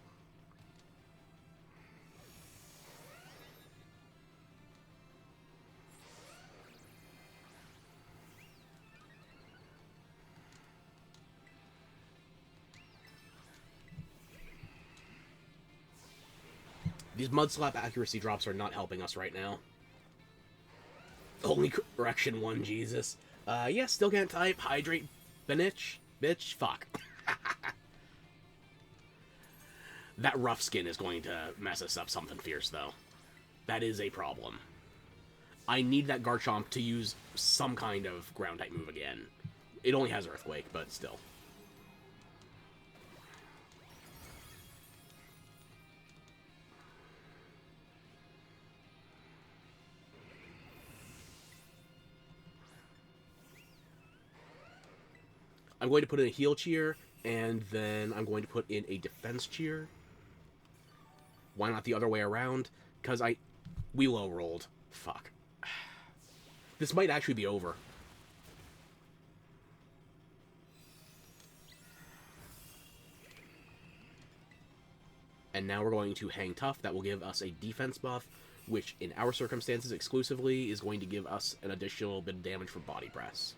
These Mud Slap accuracy drops are not helping us right now. Only correction 1, Jesus. Yeah, still can't type. Hydrate, Benich. Bitch, fuck. That rough skin is going to mess us up something fierce, though. That is a problem. I need that Garchomp to use some kind of ground-type move again. It only has Earthquake, but still. I'm going to put in a heal cheer, and then I'm going to put in a defense cheer. Why not the other way around? Because we low rolled. Fuck. This might actually be over. And now we're going to hang tough. That will give us a defense buff, which in our circumstances exclusively is going to give us an additional bit of damage for body press.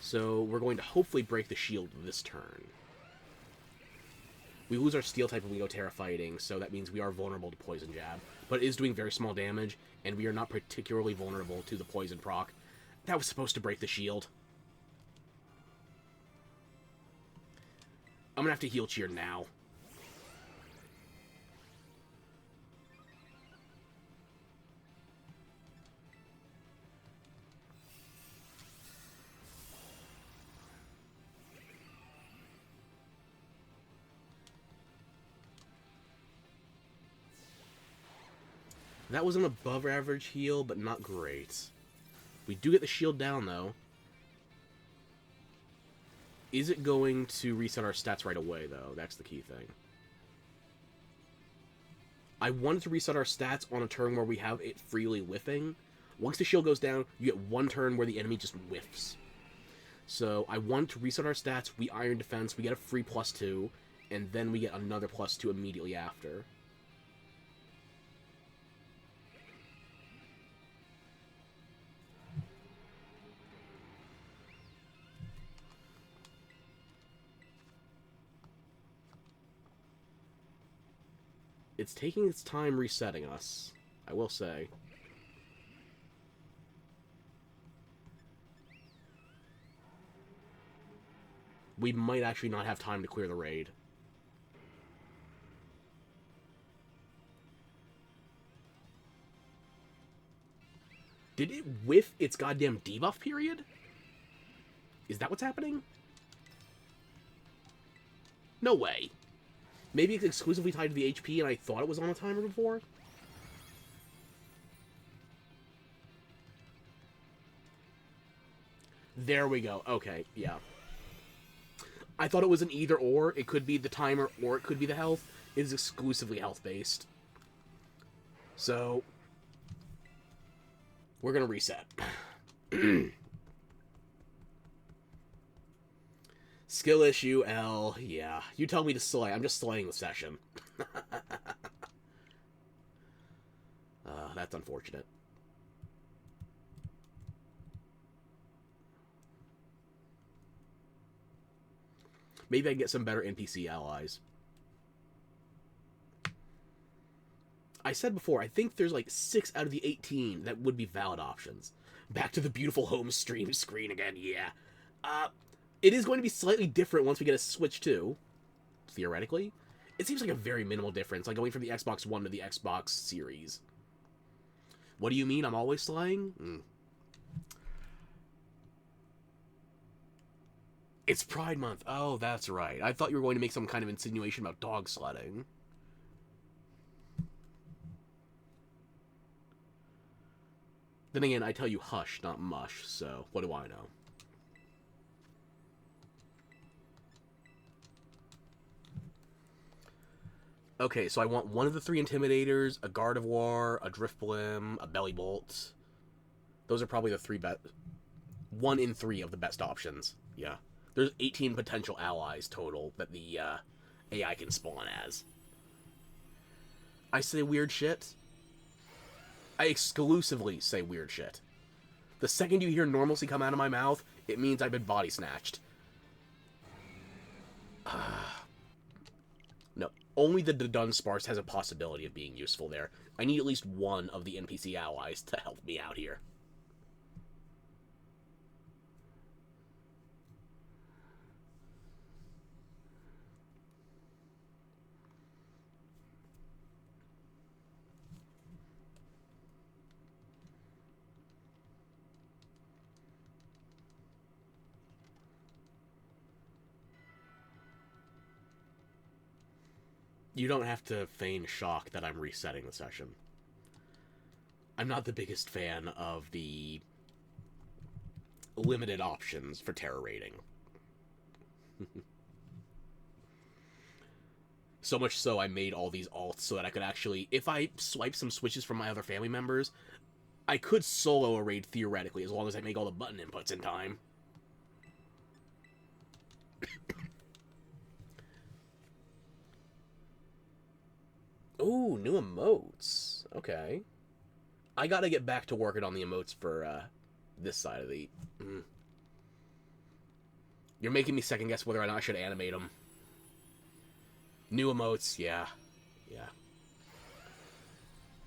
So we're going to hopefully break the shield this turn. We lose our steel type when we go Tera fighting, so that means we are vulnerable to Poison Jab. But it is doing very small damage, and we are not particularly vulnerable to the Poison proc. That was supposed to break the shield. I'm gonna have to heal cheer now. That was an above average heal, but not great. We do get the shield down, though. Is it going to reset our stats right away, though? That's the key thing. I wanted to reset our stats on a turn where we have it freely whiffing. Once the shield goes down, you get 1 turn where the enemy just whiffs. So I want to reset our stats. We iron defense. We get a free +2, and then we get another +2 immediately after. It's taking its time resetting us, I will say. We might actually not have time to clear the raid. Did it whiff its goddamn debuff period? Is that what's happening? No way. Maybe it's exclusively tied to the HP and I thought it was on a timer before? There we go. Okay, yeah. I thought it was an either or. It could be the timer or it could be the health. It is exclusively health-based. So, we're going to reset. Skill issue, L. Yeah. You tell me to slay. I'm just slaying the session. That's unfortunate. Maybe I can get some better NPC allies. I said before, I think there's like 6 out of the 18 that would be valid options. Back to the beautiful home stream screen again, yeah. It is going to be slightly different once we get a Switch 2, theoretically. It seems like a very minimal difference, like going from the Xbox One to the Xbox Series. What do you mean I'm always slaying? It's Pride Month. Oh, that's right. I thought you were going to make some kind of insinuation about dog sledding. Then again, I tell you hush, not mush, so what do I know? Okay, so I want one of the 3 Intimidators, a Gardevoir, a Driftblim, a Bellybolt. Those are probably the 3 best... 1 in 3 of the best options. Yeah. There's 18 potential allies total that the AI can spawn as. I say weird shit. I exclusively say weird shit. The second you hear normalcy come out of my mouth, it means I've been body snatched. No, only the Dunsparce has a possibility of being useful there. I need at least one of the NPC allies to help me out here. You don't have to feign shock that I'm resetting the session. I'm not the biggest fan of the limited options for Tera rating. So much so I made all these alts so that I could actually, if I swipe some switches from my other family members, I could solo a raid theoretically, as long as I make all the button inputs in time. Ooh, new emotes. Okay. I gotta get back to working on the emotes for this side of the... You're making me second guess whether or not I should animate them. New emotes, yeah. Yeah.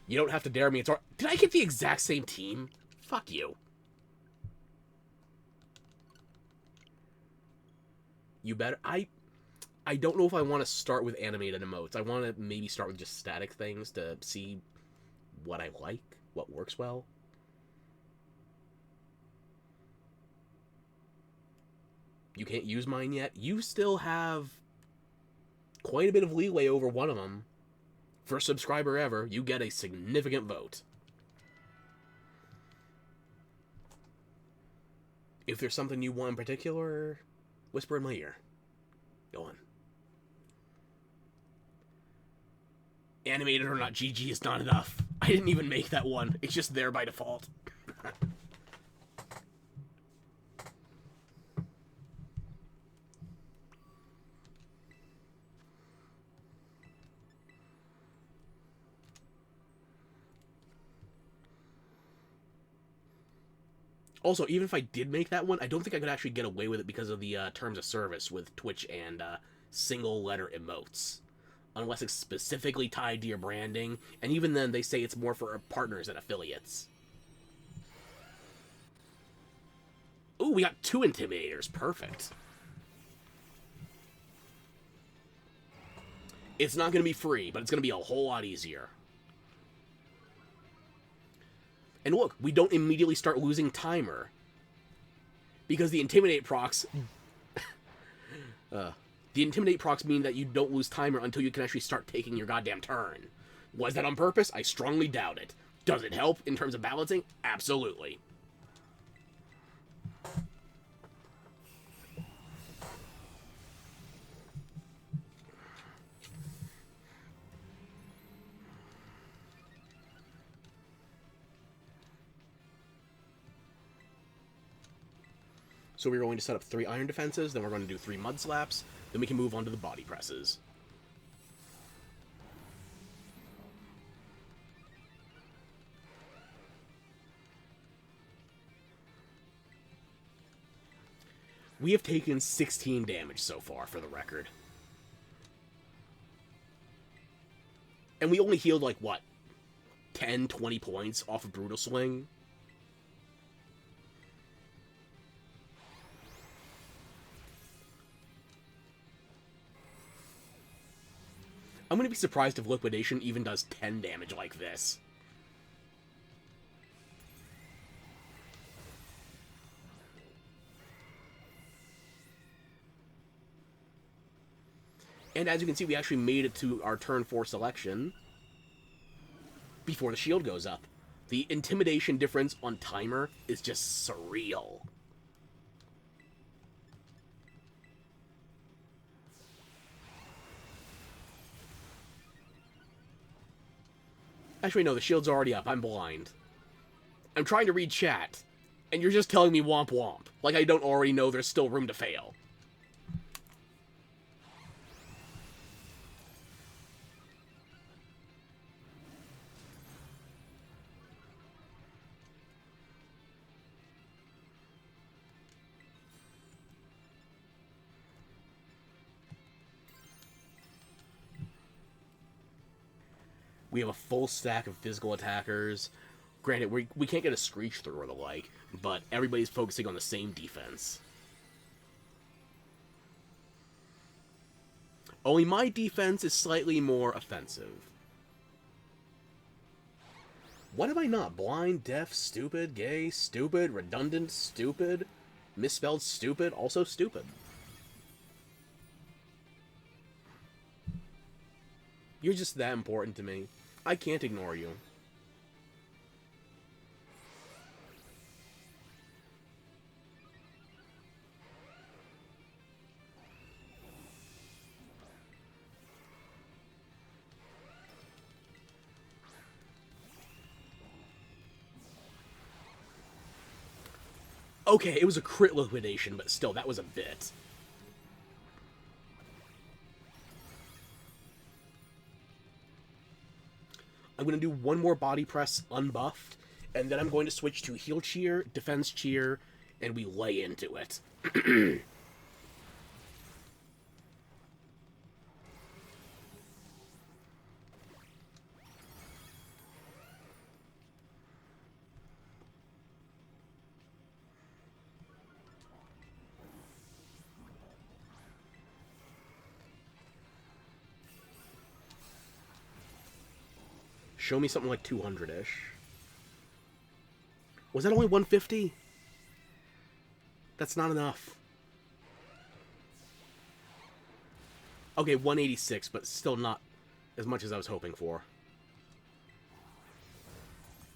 You don't have to dare me. It's all... Did I get the exact same team? Fuck you. You better... I don't know if I want to start with animated emotes. I want to maybe start with just static things to see what I like, what works well. You can't use mine yet. You still have quite a bit of leeway over one of them. First subscriber ever, you get a significant vote. If there's something you want in particular, whisper in my ear. Go on. Animated or not, GG is not enough. I didn't even make that one. It's just there by default. Also, even if I did make that one, I don't think I could actually get away with it because of the terms of service with Twitch and single-letter emotes. Unless it's specifically tied to your branding, and even then, they say it's more for partners and affiliates. Ooh, we got 2 Intimidators. Perfect. It's not going to be free, but it's going to be a whole lot easier. And look, we don't immediately start losing timer. Because the Intimidate procs... The Intimidate procs mean that you don't lose timer until you can actually start taking your goddamn turn. Was that on purpose? I strongly doubt it. Does it help in terms of balancing? Absolutely. So we're going to set up 3 iron defenses, then we're going to do 3 mud slaps, then we can move on to the body presses. We have taken 16 damage so far, for the record. And we only healed, like, what? 10, 20 points off of Brutal Swing? I'm going to be surprised if Liquidation even does 10 damage like this. And as you can see, we actually made it to our turn 4 selection before the shield goes up. The intimidation difference on timer is just surreal. Actually, no, the shield's already up. I'm blind. I'm trying to read chat, and you're just telling me womp womp. Like I don't already know there's still room to fail. We have a full stack of physical attackers. Granted, we can't get a Screech through or the like, but everybody's focusing on the same defense. Only my defense is slightly more offensive. What am I not? Blind, deaf, stupid, gay, stupid, redundant, stupid, misspelled stupid, also stupid. You're just that important to me. I can't ignore you. Okay, it was a crit liquidation, but still, that was a bit. I'm going to do one more body press unbuffed, and then I'm going to switch to heal cheer, defense cheer, and we lay into it. Show me something like 200-ish. Was that only 150? That's not enough. Okay, 186, but still not as much as I was hoping for.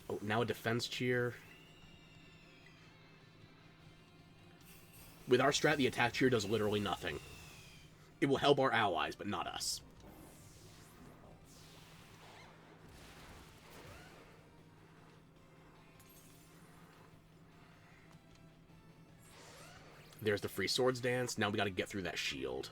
Oh, now a defense cheer. With our strat, the attack cheer does literally nothing. It will help our allies, but not us. There's the free swords dance. Now we gotta get through that shield.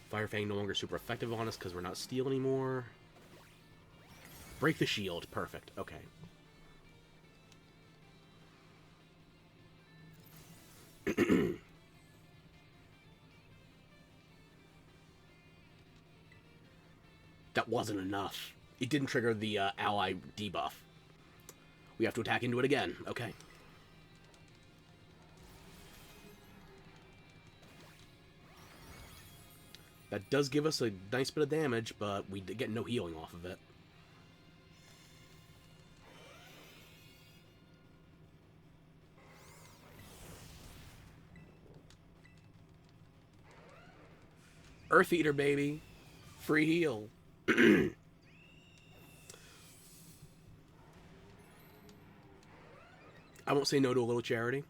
Fire Fang no longer super effective on us because we're not steel anymore. Break the shield. Perfect. Okay. That wasn't enough. It didn't trigger the ally debuff. We have to attack into it again. Okay. That does give us a nice bit of damage, but we get no healing off of it. Earth Eater, baby. Free heal. I won't say no to a little charity.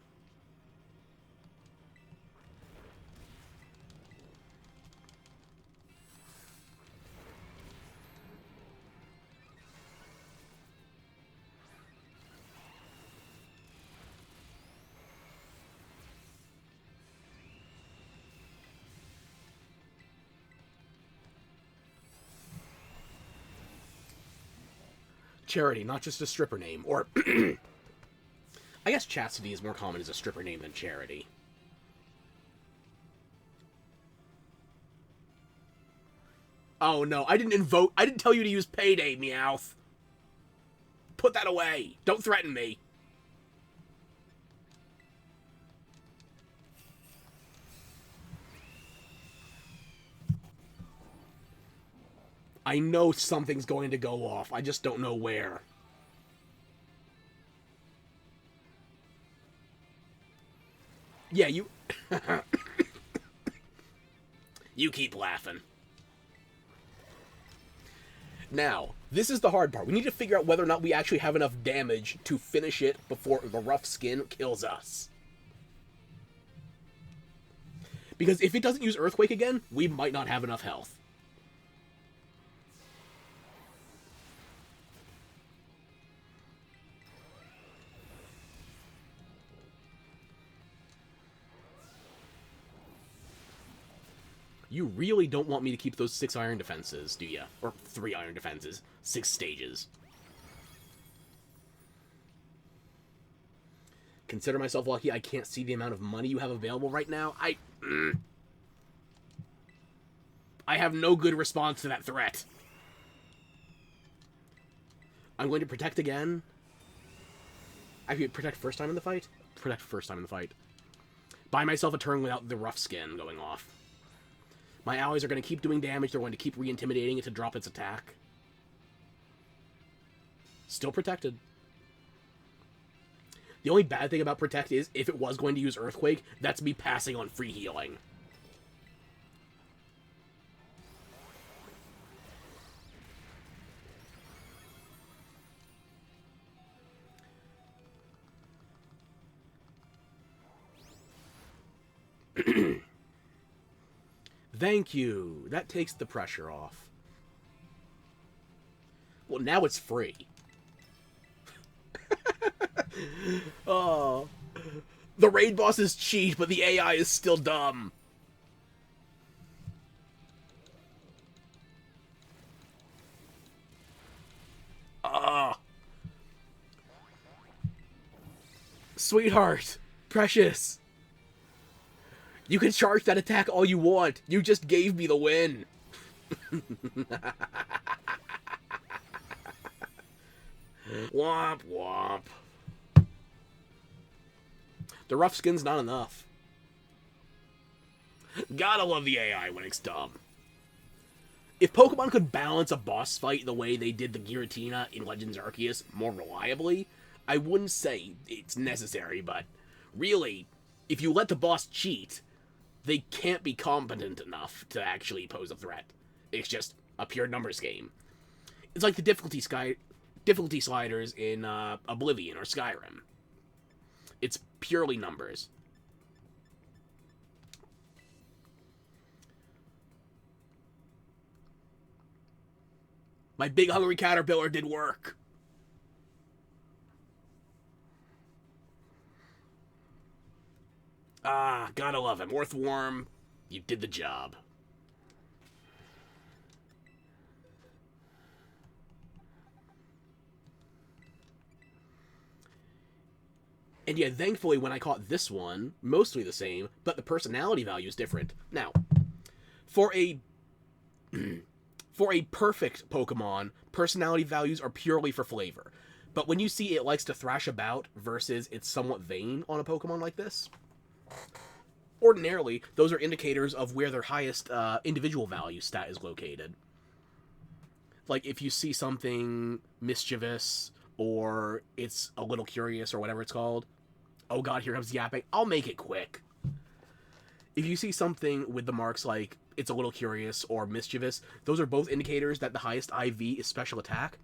Charity, not just a stripper name. Or, I guess Chastity is more common as a stripper name than Charity. Oh no, I didn't tell you to use Payday, Meowth. Put that away. Don't threaten me. I know something's going to go off. I just don't know where. Yeah, you... You keep laughing. Now, this is the hard part. We need to figure out whether or not we actually have enough damage to finish it before the rough skin kills us. Because if it doesn't use Earthquake again, we might not have enough health. You really don't want me to keep those 6 iron defenses, do you? Or 3 iron defenses. 6 stages. Consider myself lucky I can't see the amount of money you have available right now. I have no good response to that threat. I'm going to protect again. Actually, protect first time in the fight? Protect first time in the fight. Buy myself a turn without the rough skin going off. My allies are going to keep doing damage. They're going to keep re-intimidating it to drop its attack. Still protected. The only bad thing about Protect is, if it was going to use Earthquake, that's me passing on free healing. Thank you. That takes the pressure off. Well, now it's free. Oh. The raid boss is cheat, but the AI is still dumb. Ah. Sweetheart. Precious. You can charge that attack all you want. You just gave me the win. Womp womp. The rough skin's not enough. Gotta love the AI when it's dumb. If Pokemon could balance a boss fight the way they did the Giratina in Legends Arceus more reliably, I wouldn't say it's necessary, but really, if you let the boss cheat, they can't be competent enough to actually pose a threat. It's just a pure numbers game. It's like the difficulty sliders in Oblivion or Skyrim. It's purely numbers. My big hungry caterpillar did work. Ah, gotta love him. Earthworm, you did the job. And yeah, thankfully when I caught this one, mostly the same, but the personality value is different. Now, for a perfect Pokemon, personality values are purely for flavor. But when you see it likes to thrash about versus it's somewhat vain on a Pokemon like this, ordinarily, those are indicators of where their highest individual value stat is located. Like, if you see something mischievous, or it's a little curious, or whatever it's called, oh god, here comes yapping, I'll make it quick. If you see something with the marks like it's a little curious or mischievous, those are both indicators that the highest IV is special attack.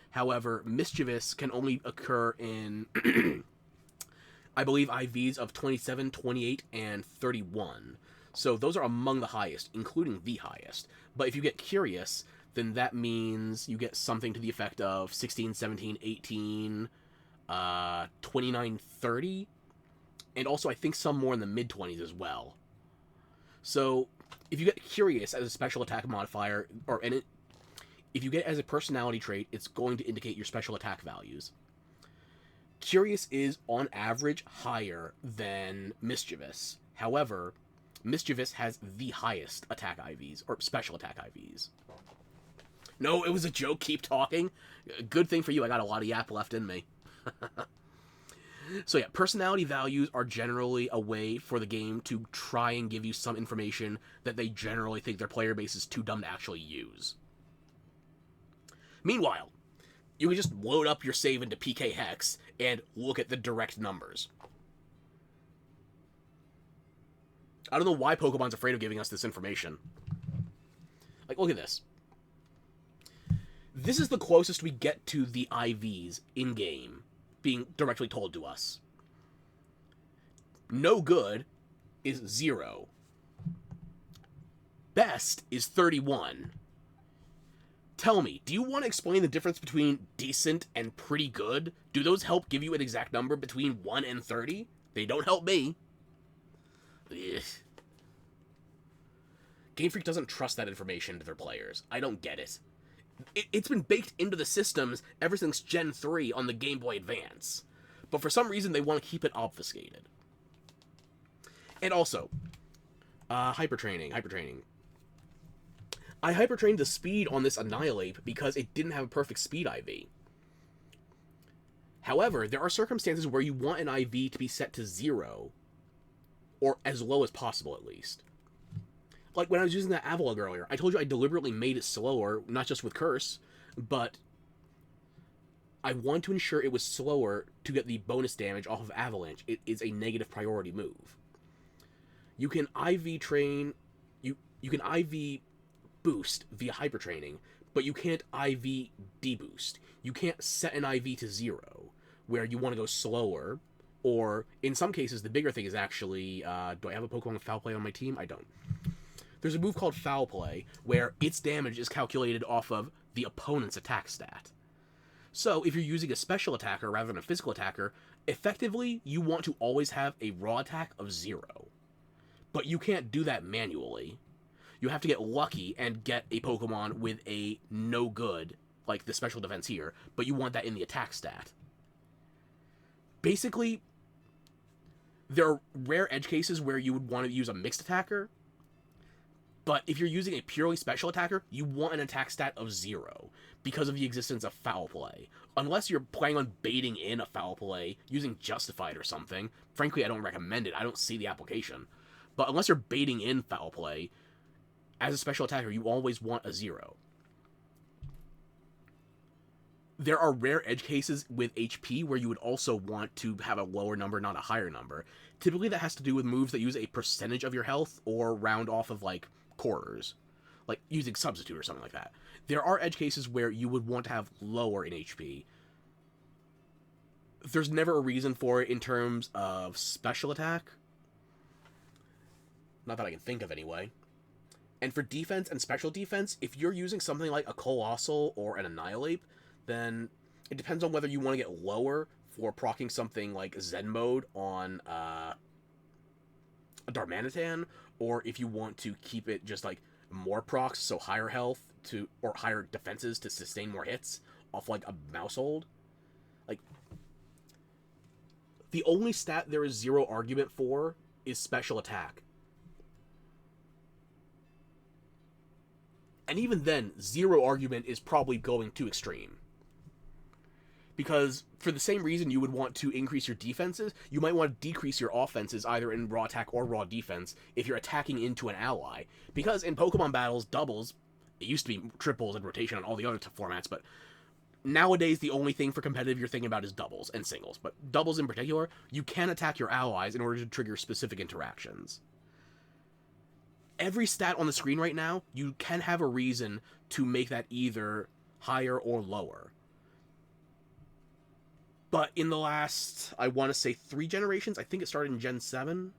However, mischievous can only occur in, I believe, IVs of 27, 28, and 31. So those are among the highest, including the highest. But if you get curious, then that means you get something to the effect of 16, 17, 18, 29, 30, and also I think some more in the mid-20s as well. So if you get curious as a special attack modifier, if you get it as a personality trait, it's going to indicate your special attack values. Curious is, on average, higher than mischievous. However, mischievous has the highest attack IVs, or special attack IVs. No, it was a joke. Keep talking. Good thing for you, I got a lot of yap left in me. So yeah, personality values are generally a way for the game to try and give you some information that they generally think their player base is too dumb to actually use. Meanwhile, you can just load up your save into PK Hex and look at the direct numbers. I don't know why Pokemon's afraid of giving us this information. Like, look at this. This is the closest we get to the IVs in-game being directly told to us. No good is 0. Best is 31. Tell me, do you want to explain the difference between decent and pretty good? Do those help give you an exact number between 1 and 30? They don't help me. Ugh. Game Freak doesn't trust that information to their players. I don't get it. It's been baked into the systems ever since Gen 3 on the Game Boy Advance. But for some reason, they want to keep it obfuscated. And also, hypertraining. I hypertrained the speed on this Annihilate because it didn't have a perfect speed IV. However, there are circumstances where you want an IV to be set to 0, or as low as possible at least. Like when I was using that Avalugg earlier, I told you I deliberately made it slower, not just with Curse, but I want to ensure it was slower to get the bonus damage off of Avalanche. It is a negative priority move. You can IV train, you can IV boost via hypertraining, but you can't IV deboost. You can't set an IV to 0, where you want to go slower, or in some cases, the bigger thing is actually, do I have a Pokemon with Foul Play on my team? I don't. There's a move called Foul Play, where its damage is calculated off of the opponent's attack stat. So, if you're using a special attacker rather than a physical attacker, effectively, you want to always have a raw attack of 0. But you can't do that manually. You have to get lucky and get a Pokemon with a no good, like the special defense here, but you want that in the attack stat. Basically, there are rare edge cases where you would want to use a mixed attacker, but if you're using a purely special attacker, you want an attack stat of 0 because of the existence of Foul Play. Unless you're planning on baiting in a Foul Play using Justified or something. Frankly, I don't recommend it. I don't see the application. But unless you're baiting in Foul Play, as a special attacker, you always want a 0. There are rare edge cases with HP where you would also want to have a lower number, not a higher number. Typically, that has to do with moves that use a percentage of your health or round off of, like, quarters, like using Substitute or something like that. There are edge cases where you would want to have lower in HP. There's never a reason for it in terms of special attack. Not that I can think of anyway. And for defense and special defense, if you're using something like a Colossal or an Annihilate, then it depends on whether you want to get lower for proccing something like Zen Mode on a Darmanitan, or if you want to keep it just like more procs, so higher health to or higher defenses to sustain more hits off like a Mousehold. Like, the only stat there is 0 argument for is special attack. And even then, 0 argument is probably going too extreme. Because for the same reason you would want to increase your defenses, you might want to decrease your offenses either in raw attack or raw defense if you're attacking into an ally. Because in Pokemon battles, doubles, it used to be triples and rotation on all the other formats, but nowadays the only thing for competitive you're thinking about is doubles and singles. But doubles in particular, you can attack your allies in order to trigger specific interactions. every stat on the screen right now, you can have a reason to make that either higher or lower. But in the last, I want to say 3 generations, I think it started in Gen 7,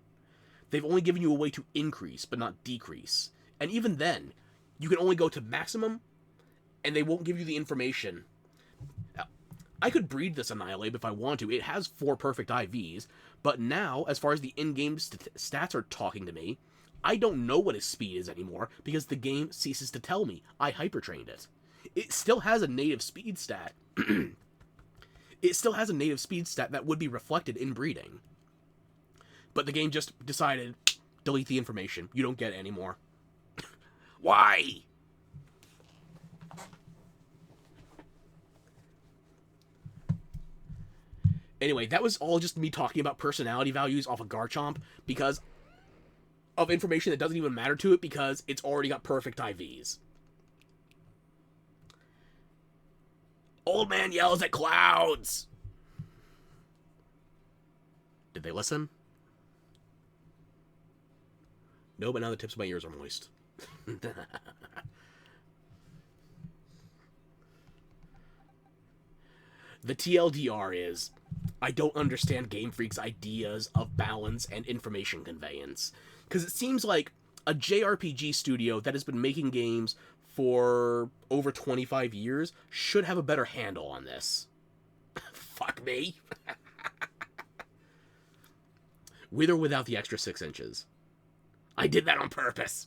they've only given you a way to increase, but not decrease. And even then, you can only go to maximum, and they won't give you the information. I could breed this Annihilate if I want to. It has 4 perfect IVs, but now, as far as the in-game stats are talking to me, I don't know what his speed is anymore, because the game ceases to tell me. I hyper-trained it. It still has a native speed stat. It still has a native speed stat that would be reflected in breeding. But the game just decided, delete the information. You don't get it anymore. Why? Anyway, that was all just me talking about personality values off of Garchomp because of information that doesn't even matter to it because it's already got perfect IVs. Old man yells at clouds! Did they listen? No, but now the tips of my ears are moist. The TLDR is, I don't understand Game Freak's ideas of balance and information conveyance. Because it seems like a JRPG studio that has been making games for over 25 years should have a better handle on this. Fuck me. With or without the extra 6 inches. I did that on purpose.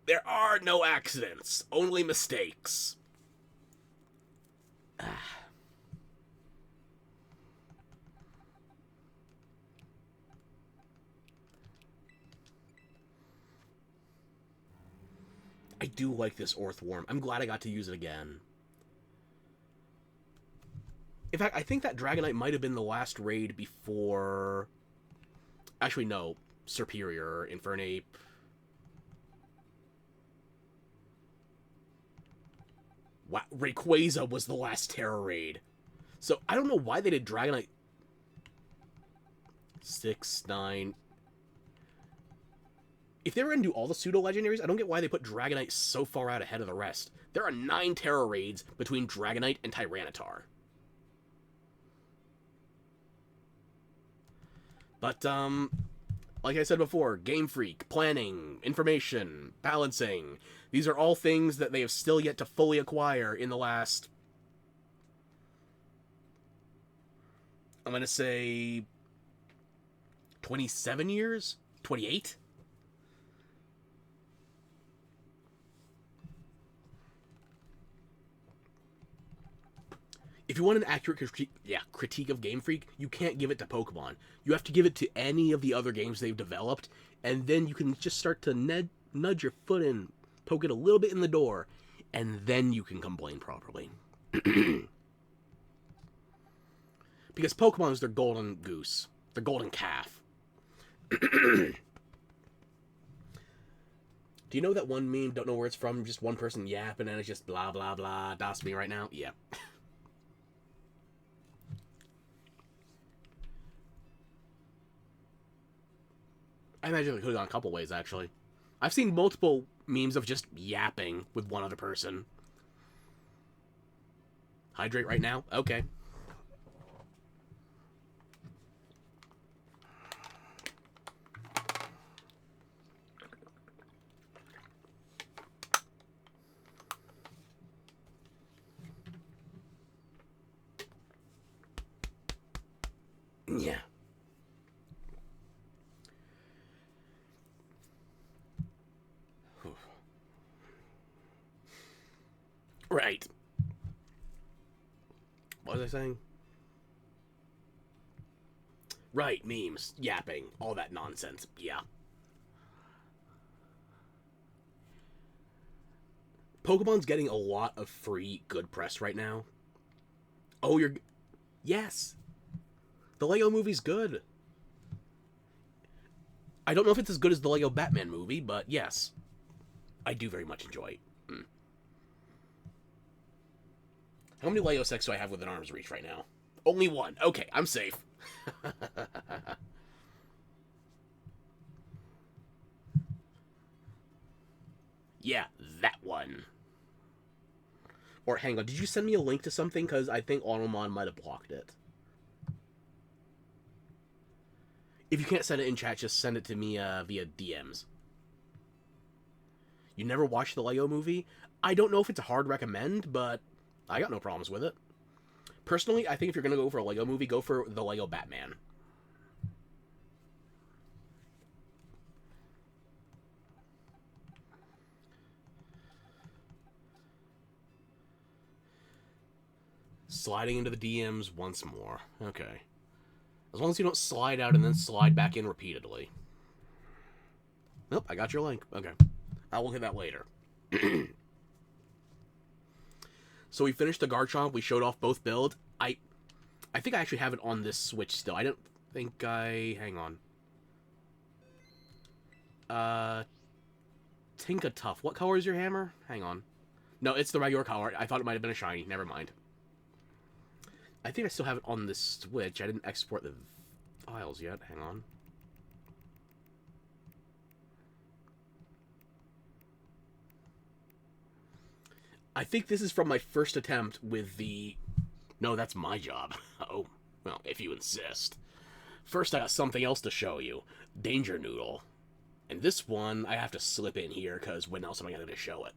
There are no accidents, only mistakes. I do like this Orthworm. I'm glad I got to use it again. In fact, I think that Dragonite might have been the last raid before... Actually, no. Superior, Infernape... Wow, Rayquaza was the last Tera raid. So, I don't know why they did Dragonite... 6, 9... If they were going to do all the pseudo-legendaries, I don't get why they put Dragonite so far out ahead of the rest. There are 9 Tera raids between Dragonite and Tyranitar. But, like I said before, Game Freak, planning, information, balancing, these are all things that they have still yet to fully acquire in the last... I'm going to say... 27 years? 28? If you want an accurate critique of Game Freak, you can't give it to Pokemon. You have to give it to any of the other games they've developed, and then you can just start to nudge your foot in, poke it a little bit in the door, and then you can complain properly. Because Pokemon is their golden goose, their golden calf. Do you know that one meme, don't know where it's from, just one person yapping and it's just blah blah blah, that's me right now? Yeah. I imagine it could have gone a couple ways, actually. I've seen multiple memes of just yapping with one other person. Hydrate right now? Okay. Yeah. Right. What was I saying? Right, memes, yapping, all that nonsense. Yeah. Pokemon's getting a lot of free good press right now. Oh, you're... Yes. The Lego movie's good. I don't know if it's as good as the Lego Batman movie, but yes. I do very much enjoy it. How many Lego sets do I have within arm's reach right now? Only one. Okay, I'm safe. Yeah, that one. Or hang on, did you send me a link to something? Because I think Automon might have blocked it. If you can't send it in chat, just send it to me via DMs. You never watched the Lego movie? I don't know if it's a hard recommend, but I got no problems with it. Personally, I think if you're going to go for a Lego movie, go for the Lego Batman. Sliding into the DMs once more. Okay. As long as you don't slide out and then slide back in repeatedly. Nope, I got your link. Okay. I'll look at that later. So we finished the Garchomp. We showed off both builds. I think I actually have it on this Switch still. I don't think I... Hang on. Tinka Tough. What color is your hammer? Hang on. No, it's the regular color. I thought it might have been a shiny. Never mind. I think I still have it on the Switch. I didn't export the files yet. Hang on. I think this is from my first attempt with the... No, that's my job. Oh, well, if you insist. First, I got something else to show you. Danger Noodle. And this one, I have to slip in here, because when else am I going to show it?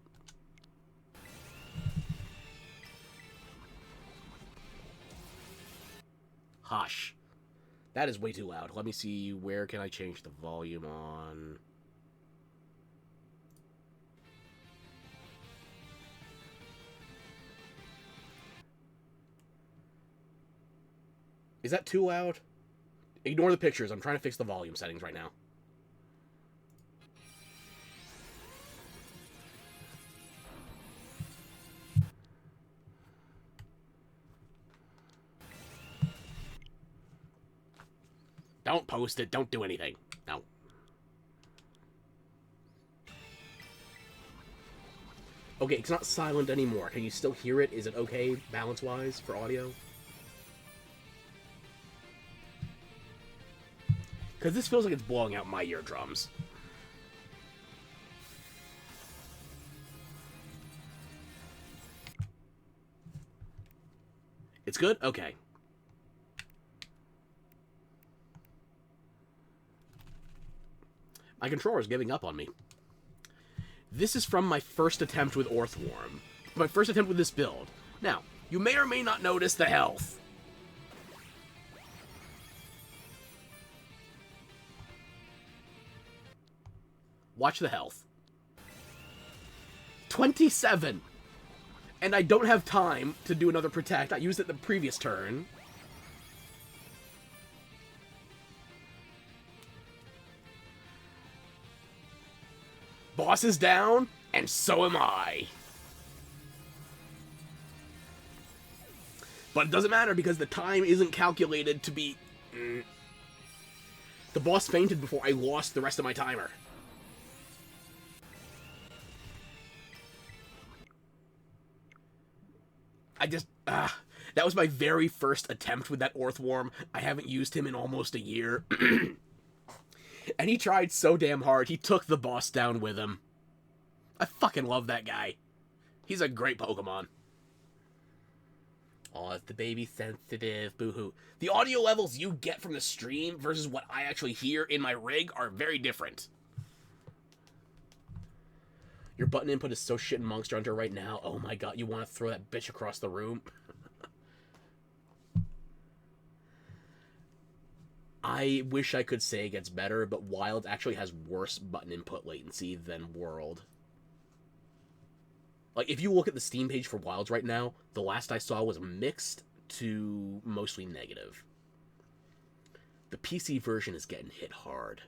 Hush. That is way too loud. Let me see, where can I change the volume on... Is that too loud? Ignore the pictures. I'm trying to fix the volume settings right now. Don't post it. Don't do anything. No. Okay, it's not silent anymore. Can you still hear it? Is it okay, balance-wise, for audio? Because this feels like it's blowing out my eardrums. It's good? Okay. My controller's giving up on me. This is from my first attempt with Orthworm. My first attempt with this build. Now, you may or may not notice the health. Watch the health. 27! And I don't have time to do another Protect. I used it the previous turn. Boss is down, and so am I. But it doesn't matter because the time isn't calculated to be... The boss fainted before I lost the rest of my timer. That was my very first attempt with that Orthworm. I haven't used him in almost a year. And he tried so damn hard, he took the boss down with him. I fucking love that guy. He's a great Pokemon. Oh, if the baby's sensitive, boo-hoo. The audio levels you get from the stream versus what I actually hear in my rig are very different. Your button input is so shit in Monster Hunter right now. Oh my god, you want to throw that bitch across the room? I wish I could say it gets better, but Wild actually has worse button input latency than World. Like, if you look at the Steam page for Wilds right now, the last I saw was mixed to mostly negative. The PC version is getting hit hard.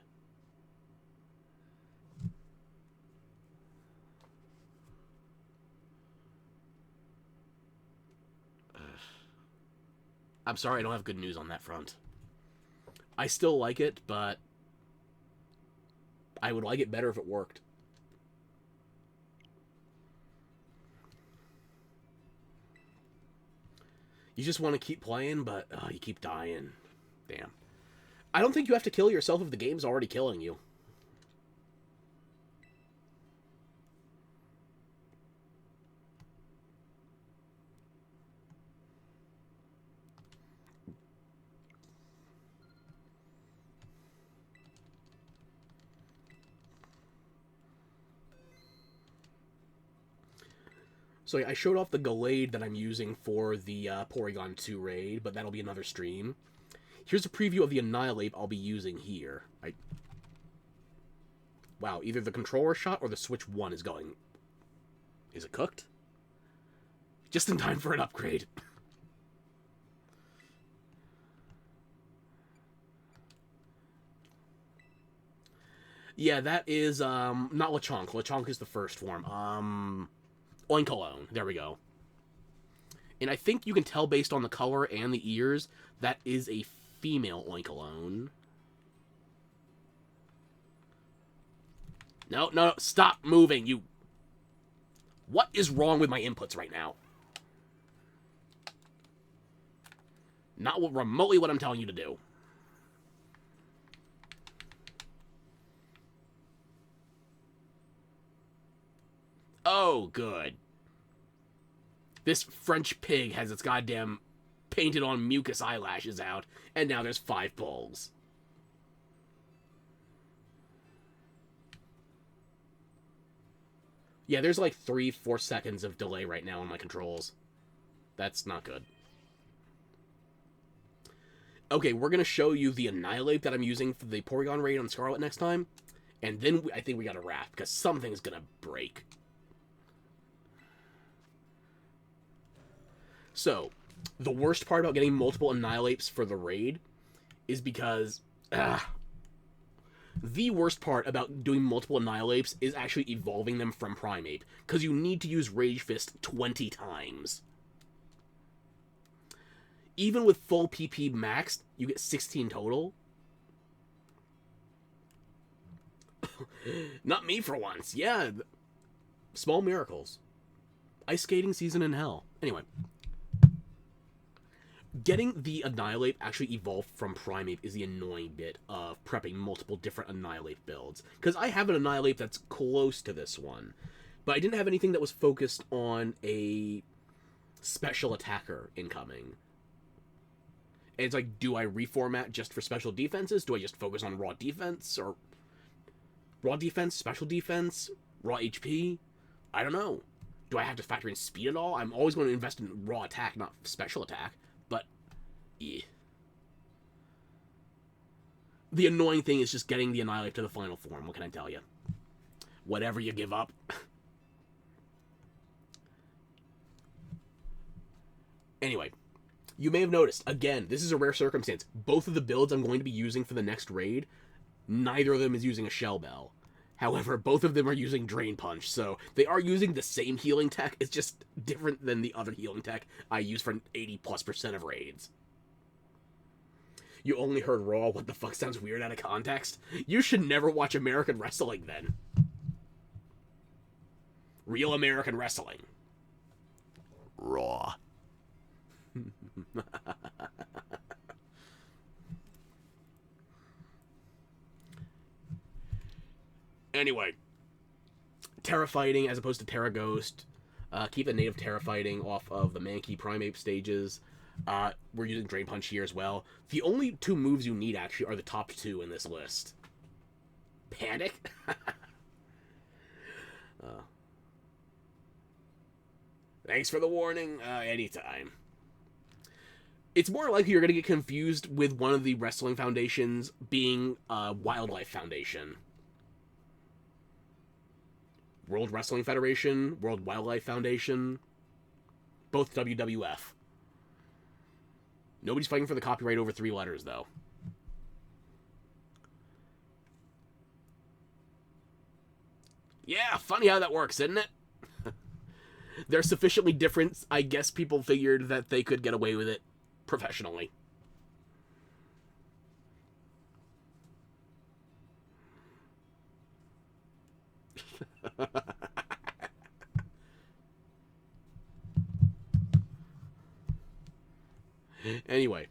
I'm sorry I don't have good news on that front. I still like it, but I would like it better if it worked. You just want to keep playing, but you keep dying. Damn. I don't think you have to kill yourself if the game's already killing you. So yeah, I showed off the Gallade that I'm using for the Porygon 2 raid, but that'll be another stream. Here's a preview of the Annihilate I'll be using here. Wow, either the controller shot or the Switch 1 is going... Is it cooked? Just in time for an upgrade. Yeah, that is, not Lechonk. Lechonk is the first form. Oinkalone. There we go. And I think you can tell based on the color and the ears, that is a female Oinkalone. No, no, stop moving, you... What is wrong with my inputs right now? Not remotely what I'm telling you to do. Oh, good. This French pig has its goddamn painted on mucus eyelashes out, and now there's 5 bulls. Yeah, there's like 3-4 seconds of delay right now on my controls. That's not good. Okay, we're going to show you the Annihilate that I'm using for the Porygon raid on Scarlet next time, and then I think we got to wrap, because something's going to break. So, the worst part about getting multiple Annihilates for the raid is because... the worst part about doing multiple Annihilates is actually evolving them from Primeape, because you need to use Rage Fist 20 times. Even with full PP maxed, you get 16 total. Not me for once. Yeah, small miracles. Ice skating season in hell. Anyway. Getting the Annihilate actually evolved from Primeape is the annoying bit of prepping multiple different Annihilate builds. Because I have an Annihilate that's close to this one, but I didn't have anything that was focused on a special attacker incoming. And it's like, do I reformat just for special defenses? Do I just focus on raw defense? Or raw defense, special defense, raw HP? I don't know. Do I have to factor in speed at all? I'm always going to invest in raw attack, not special attack. But, yeah. The annoying thing is just getting the Annihilate to the final form. What can I tell you? Whatever you give up. Anyway, you may have noticed, again, this is a rare circumstance. Both of the builds I'm going to be using for the next raid, neither of them is using a Shell Bell. However, both of them are using Drain Punch, so they are using the same healing tech. It's just different than the other healing tech I use for 80+% of raids. You only heard Raw. What the fuck sounds weird out of context? You should never watch American wrestling then. Real American wrestling. Raw. Anyway, Tera fighting as opposed to Tera Ghost. Keep the native Tera fighting off of the Mankey Primeape stages. We're using Drain Punch here as well. The only 2 moves you need, actually, are the top 2 in this list. Panic? Thanks for the warning. Anytime. It's more likely you're going to get confused with one of the wrestling foundations being Wildlife Foundation. World Wrestling Federation, World Wildlife Foundation, both WWF. Nobody's fighting for the copyright over 3 letters, though. Yeah, funny how that works, isn't it? They're sufficiently different, I guess people figured that they could get away with it professionally. Anyway,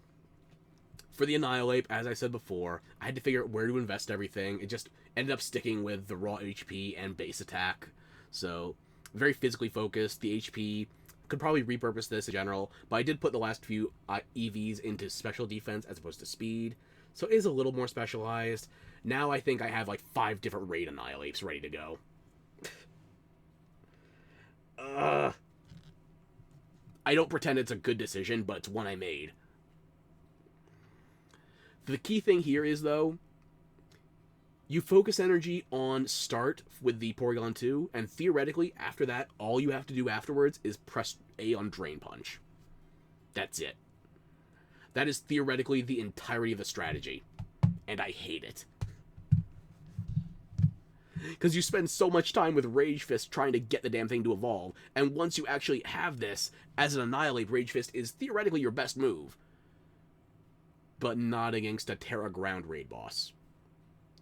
for the Annihilate, as I said before, I had to figure out where to invest everything. It just ended up sticking with the raw HP and base attack. So, very physically focused. The HP could probably repurpose this in general, but I did put the last few EVs into special defense as opposed to speed. So it is a little more specialized. Now I think I have like 5 different raid Annihilates ready to go. I don't pretend it's a good decision, but it's one I made. The key thing here is, though, you focus energy on start with the Porygon 2, and theoretically, after that, all you have to do afterwards is press A on Drain Punch. That's it. That is theoretically the entirety of the strategy, and I hate it. Because you spend so much time with Rage Fist trying to get the damn thing to evolve, and once you actually have this, as an Annihilate, Rage Fist is theoretically your best move. But not against a Tera Ground raid boss.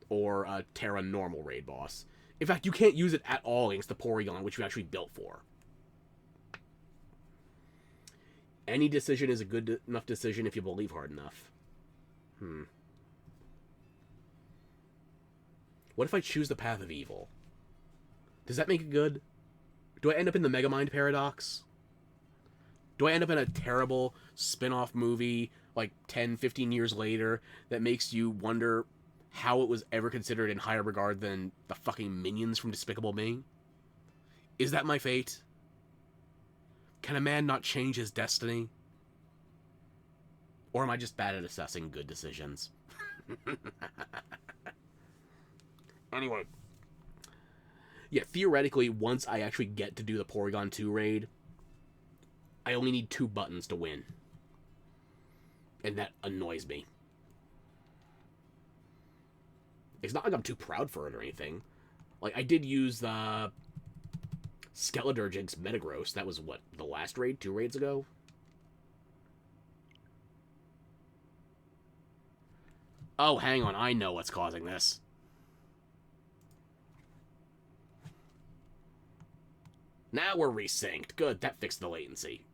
Or a Tera Normal raid boss. In fact, you can't use it at all against the Porygon, which you actually built for. Any decision is a good enough decision if you believe hard enough. What if I choose the path of evil? Does that make it good? Do I end up in the Megamind paradox? Do I end up in a terrible spin-off movie, like 10, 15 years later, that makes you wonder how it was ever considered in higher regard than the fucking minions from Despicable Me? Is that my fate? Can a man not change his destiny? Or am I just bad at assessing good decisions? Anyway. Yeah, theoretically, once I actually get to do the Porygon 2 raid, I only need 2 buttons to win. And that annoys me. It's not like I'm too proud for it or anything. Like, I did use the Skeleturgic's Metagross. That was, what, the last raid? 2 raids ago? Oh, hang on. I know what's causing this. Now we're resynced. Good, that fixed the latency.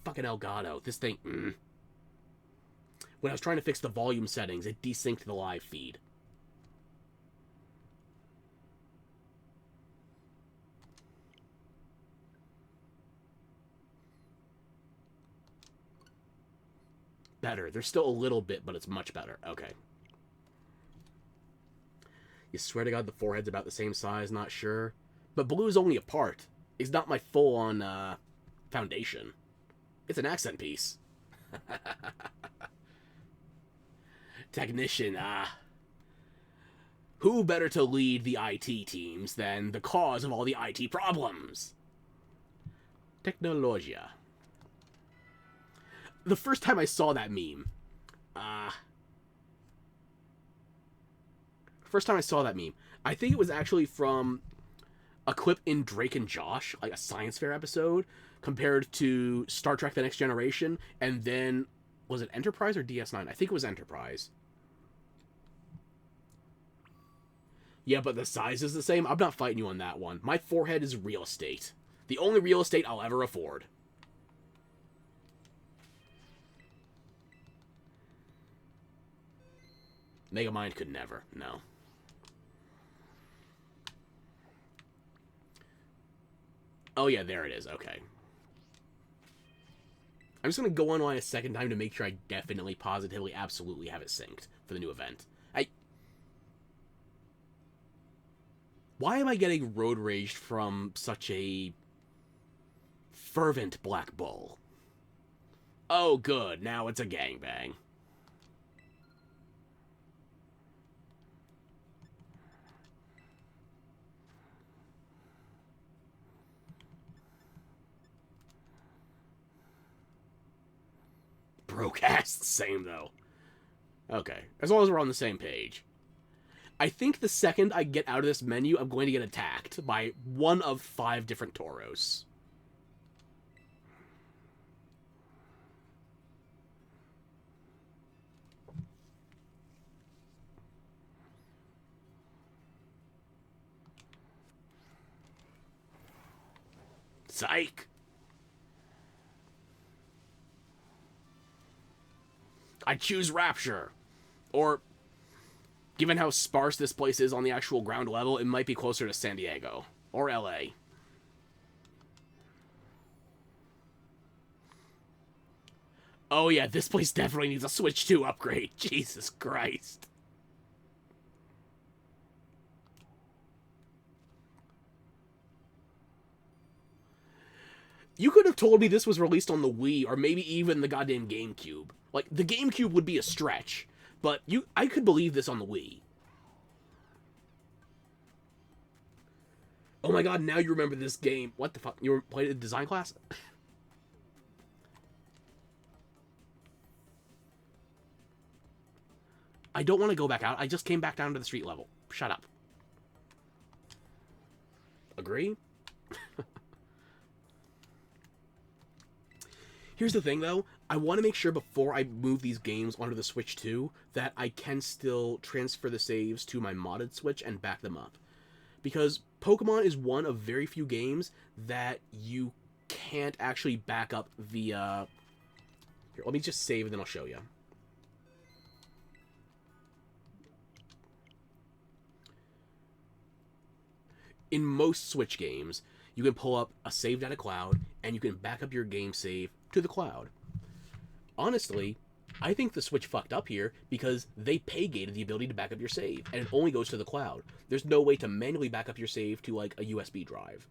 Fucking Elgato. This thing... When I was trying to fix the volume settings, it desynced the live feed. Better. There's still a little bit, but it's much better. Okay. You swear to God the forehead's about the same size, not sure. But blue's only a part. It's not my full-on, foundation. It's an accent piece. Technician, who better to lead the IT teams than the cause of all the IT problems? Technologia. The first time I saw that meme, I think it was actually from a clip in Drake and Josh, like a science fair episode, compared to Star Trek The Next Generation, and then, was it Enterprise or DS9? I think it was Enterprise. Yeah, but the size is the same? I'm not fighting you on that one. My forehead is real estate. The only real estate I'll ever afford. Megamind could never, no. Oh yeah, there it is, okay. I'm just going to go online a second time to make sure I definitely, positively, absolutely have it synced for the new event. Why am I getting road raged from such a fervent Black Bull? Oh good, now it's a gangbang. Broadcast, same though. Okay, as long as we're on the same page. I think the second I get out of this menu, I'm going to get attacked by one of 5 different Tauros. Psych! I choose Rapture. Or, given how sparse this place is on the actual ground level, it might be closer to San Diego. Or LA. Oh yeah, this place definitely needs a Switch 2 upgrade. Jesus Christ. You could have told me this was released on the Wii, or maybe even the goddamn GameCube. Like, the GameCube would be a stretch, but I could believe this on the Wii. Oh my god, now you remember this game. What the fuck? You played it in design class? I don't want to go back out. I just came back down to the street level. Shut up. Agree? Here's the thing, though. I want to make sure before I move these games onto the Switch 2 that I can still transfer the saves to my modded Switch and back them up. Because Pokemon is one of very few games that you can't actually back up via... Here, let me just save and then I'll show you. In most Switch games, you can pull up a save data cloud and you can back up your game save to the cloud. Honestly, I think the Switch fucked up here because they pay-gated the ability to back up your save, and it only goes to the cloud. There's no way to manually back up your save to, like, a USB drive.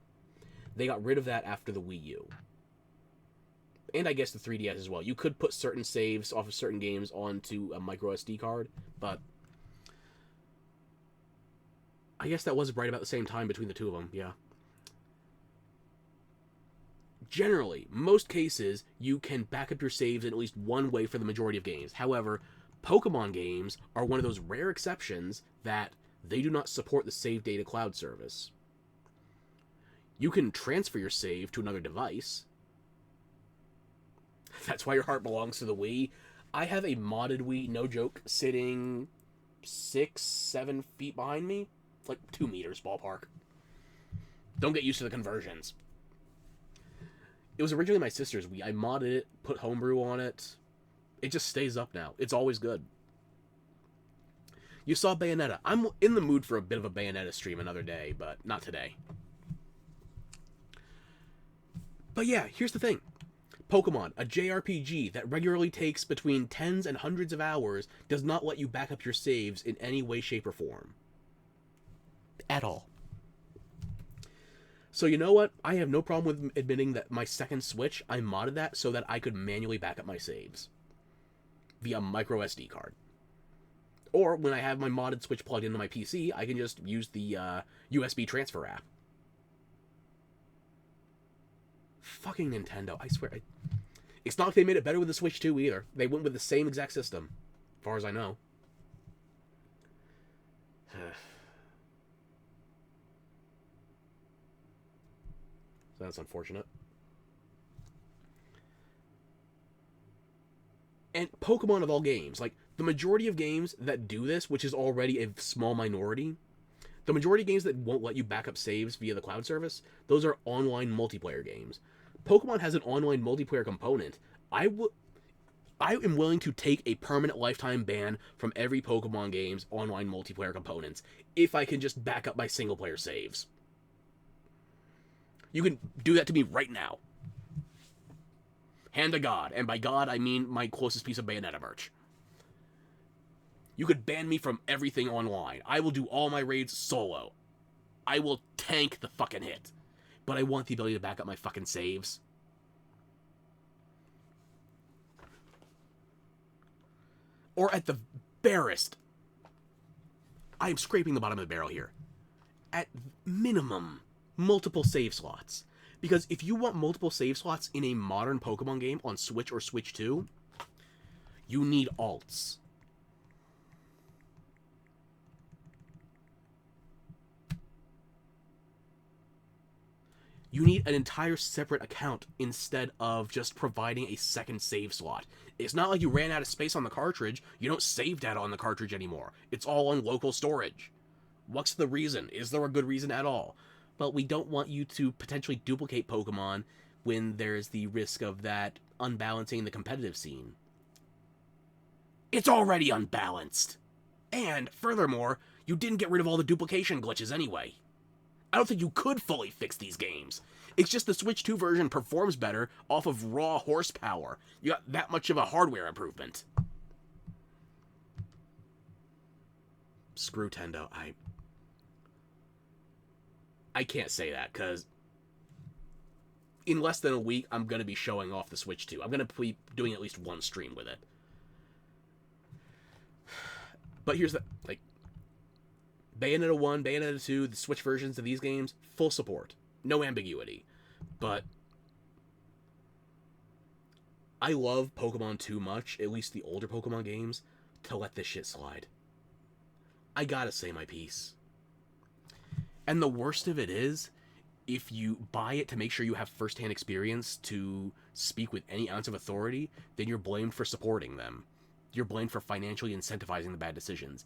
They got rid of that after the Wii U. And I guess the 3DS as well. You could put certain saves off of certain games onto a micro SD card, but I guess that was right about the same time between the two of them, yeah. Generally, most cases, you can back up your saves in at least one way for the majority of games. However, Pokemon games are one of those rare exceptions that they do not support the save data cloud service. You can transfer your save to another device. That's why your heart belongs to the Wii. I have a modded Wii, no joke, sitting 6-7 feet behind me. Like 2 meters, ballpark. Don't get used to the conversions. It was originally my sister's Wii. I modded it, put homebrew on it. It just stays up now. It's always good. You saw Bayonetta. I'm in the mood for a bit of a Bayonetta stream another day, but not today. But yeah, here's the thing. Pokemon, a JRPG that regularly takes between tens and hundreds of hours, does not let you back up your saves in any way, shape, or form. At all. So you know what? I have no problem with admitting that my second Switch, I modded that so that I could manually back up my saves via micro SD card. Or when I have my modded Switch plugged into my PC, I can just use the USB transfer app. Fucking Nintendo, I swear. It's not like they made it better with the Switch 2 either. They went with the same exact system, as far as I know. So that's unfortunate. And Pokemon of all games, like, the majority of games that do this, which is already a small minority, the majority of games that won't let you back up saves via the cloud service, those are online multiplayer games. Pokemon has an online multiplayer component. I am willing to take a permanent lifetime ban from every Pokemon game's online multiplayer components if I can just back up my single-player saves. You can do that to me right now. Hand to God. And by God, I mean my closest piece of Bayonetta merch. You could ban me from everything online. I will do all my raids solo. I will tank the fucking hit. But I want the ability to back up my fucking saves. Or at the barest, I am scraping the bottom of the barrel here. At minimum, multiple save slots. Because if you want multiple save slots in a modern Pokemon game on Switch or Switch 2, you need alts. You need an entire separate account instead of just providing a second save slot. It's not like you ran out of space on the cartridge. You don't save data on the cartridge anymore. It's all on local storage. What's the reason? Is there a good reason at all? But we don't want you to potentially duplicate Pokemon when there's the risk of that unbalancing the competitive scene. It's already unbalanced. And, furthermore, you didn't get rid of all the duplication glitches anyway. I don't think you could fully fix these games. It's just the Switch 2 version performs better off of raw horsepower. You got that much of a hardware improvement. Screw Tendo. I can't say that, because in less than a week, I'm going to be showing off the Switch 2. I'm going to be doing at least one stream with it. But here's the, like, Bayonetta 1, Bayonetta 2, the Switch versions of these games, full support. No ambiguity. But I love Pokemon too much, at least the older Pokemon games, to let this shit slide. I gotta say my piece. And the worst of it is, if you buy it to make sure you have first-hand experience to speak with any ounce of authority, then you're blamed for supporting them. You're blamed for financially incentivizing the bad decisions.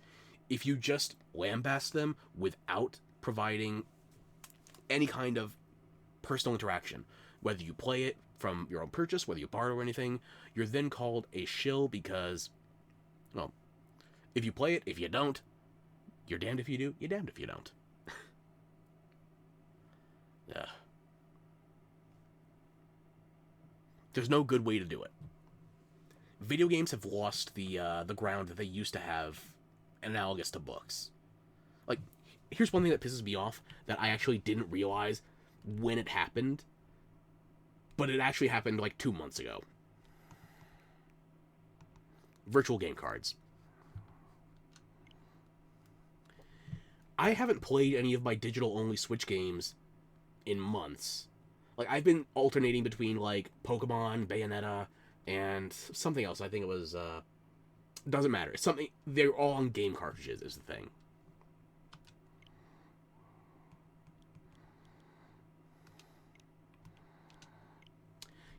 If you just lambaste them without providing any kind of personal interaction, whether you play it from your own purchase, whether you borrow or anything, you're then called a shill because, well, if you play it, if you don't, you're damned if you do, you're damned if you don't. Yeah. There's no good way to do it. Video games have lost the ground that they used to have analogous to books. Like, here's one thing that pisses me off that I actually didn't realize when it happened, but it actually happened like 2 months ago. Virtual game cards. I haven't played any of my digital-only Switch games in months. Like, I've been alternating between, like, Pokemon, Bayonetta, and something else. I think it was, doesn't matter. It's something, they're all on game cartridges, is the thing.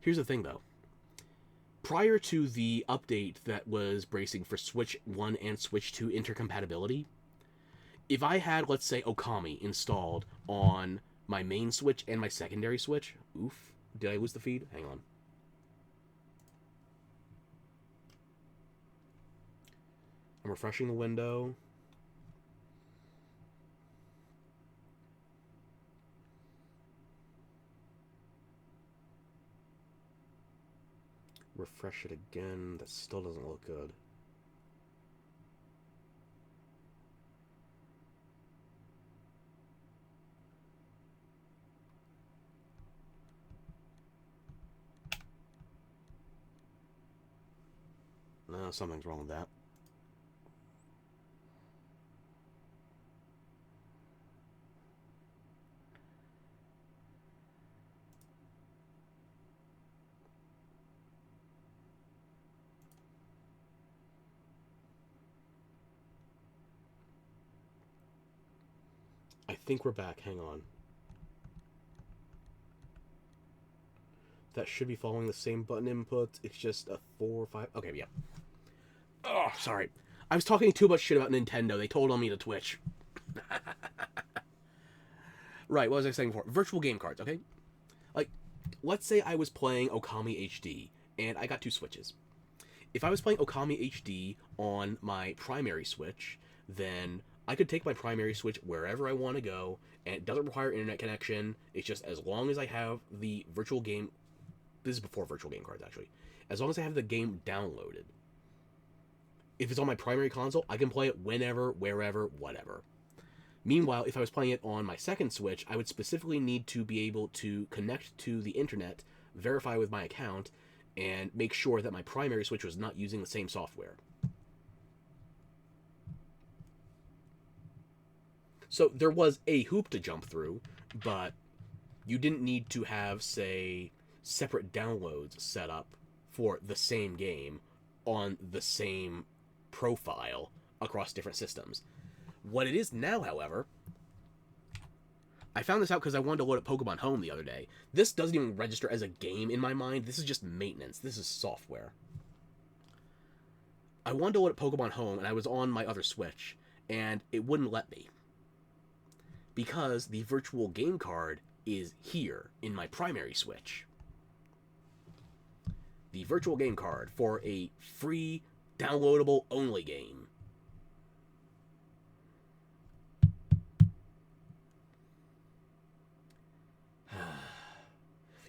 Here's the thing, though. Prior to the update that was bracing for Switch 1 and Switch 2 intercompatibility, if I had, let's say, Okami installed on my main Switch and my secondary Switch... Oof. Did I lose the feed? Hang on. I'm refreshing the window. Refresh it again. That still doesn't look good. No, something's wrong with that. I think we're back. Hang on. That should be following the same button input. It's just a 4 or 5... Okay, yeah. Oh, sorry. I was talking too much shit about Nintendo. They told on me to Twitch. Right, what was I saying before? Virtual game cards, okay? Like, let's say I was playing Okami HD, and I got 2 Switches. If I was playing Okami HD on my primary Switch, then I could take my primary Switch wherever I want to go, and it doesn't require internet connection. It's just as long as I have the virtual game... This is before virtual game cards, actually. As long as I have the game downloaded. If it's on my primary console, I can play it whenever, wherever, whatever. Meanwhile, if I was playing it on my second Switch, I would specifically need to be able to connect to the internet, verify with my account, and make sure that my primary Switch was not using the same software. So there was a hoop to jump through, but you didn't need to have, say, separate downloads set up for the same game on the same profile across different systems. What it is now, however, I found this out because I wanted to load up Pokemon Home the other day. This doesn't even register as a game in my mind. This is just maintenance. This is software. I wanted to load up Pokemon Home, and I was on my other Switch, and it wouldn't let me. Because the virtual game card is here in my primary Switch. The virtual game card for a free downloadable only game.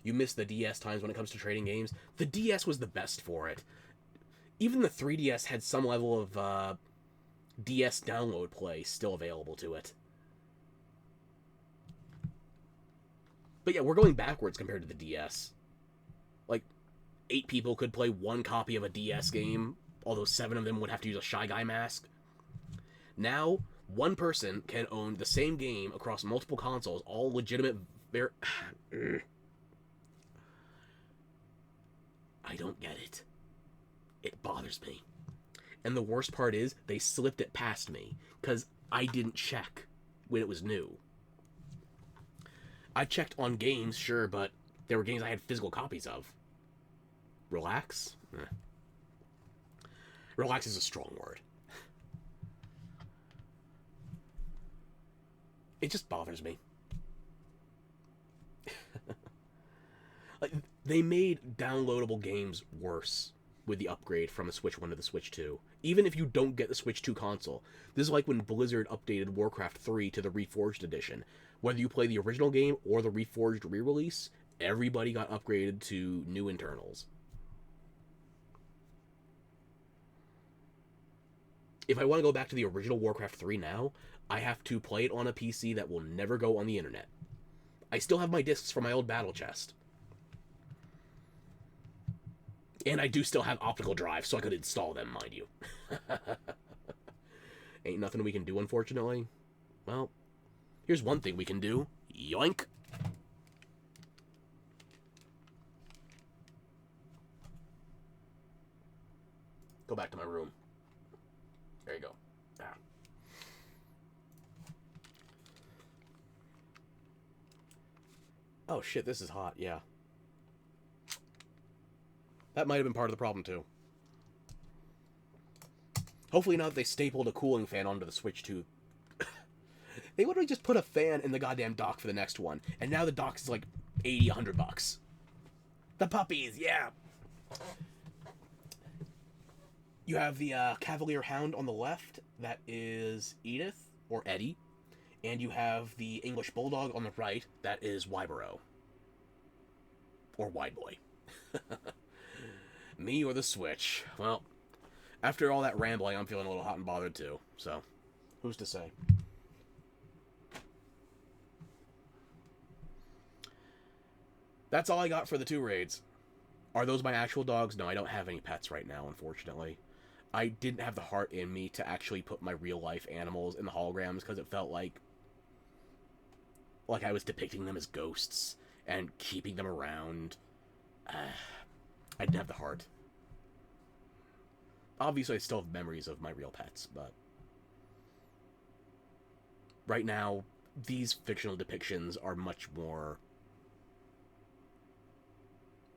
You miss the DS times when it comes to trading games. The DS was the best for it. Even the 3DS had some level of DS download play still available to it. But yeah, we're going backwards compared to the DS. Like, 8 people could play one copy of a DS game, although 7 of them would have to use a Shy Guy mask. Now, one person can own the same game across multiple consoles, all legitimate... I don't get it. It bothers me. And the worst part is, they slipped it past me, because I didn't check when it was new. I checked on games, sure, but there were games I had physical copies of. Relax? Relax is a strong word. It just bothers me. Like, they made downloadable games worse with the upgrade from the Switch 1 to the Switch 2. Even if you don't get the Switch 2 console. This is like when Blizzard updated Warcraft 3 to the Reforged edition. Whether you play the original game or the Reforged re-release, everybody got upgraded to new internals. If I want to go back to the original Warcraft 3 now, I have to play it on a PC that will never go on the internet. I still have my discs from my old battle chest. And I do still have optical drives, so I could install them, mind you. Ain't nothing we can do, unfortunately. Well, here's one thing we can do. Yoink! Go back to my room. There you go. Ah. Oh shit, this is hot, yeah. That might have been part of the problem, too. Hopefully not that they stapled a cooling fan onto the Switch 2. They literally just put a fan in the goddamn dock for the next one, and now the dock is like $80, $100. The puppies, yeah! You have the Cavalier Hound on the left, that is Edith, or Eddie. And you have the English Bulldog on the right, that is Wyboro. Or Wide Boy. Me or the Switch? Well, after all that rambling, I'm feeling a little hot and bothered too, so who's to say? That's all I got for the 2 raids. Are those my actual dogs? No, I don't have any pets right now, unfortunately. I didn't have the heart in me to actually put my real-life animals in the holograms because it felt like I was depicting them as ghosts and keeping them around. I didn't have the heart. Obviously, I still have memories of my real pets, but right now, these fictional depictions are much more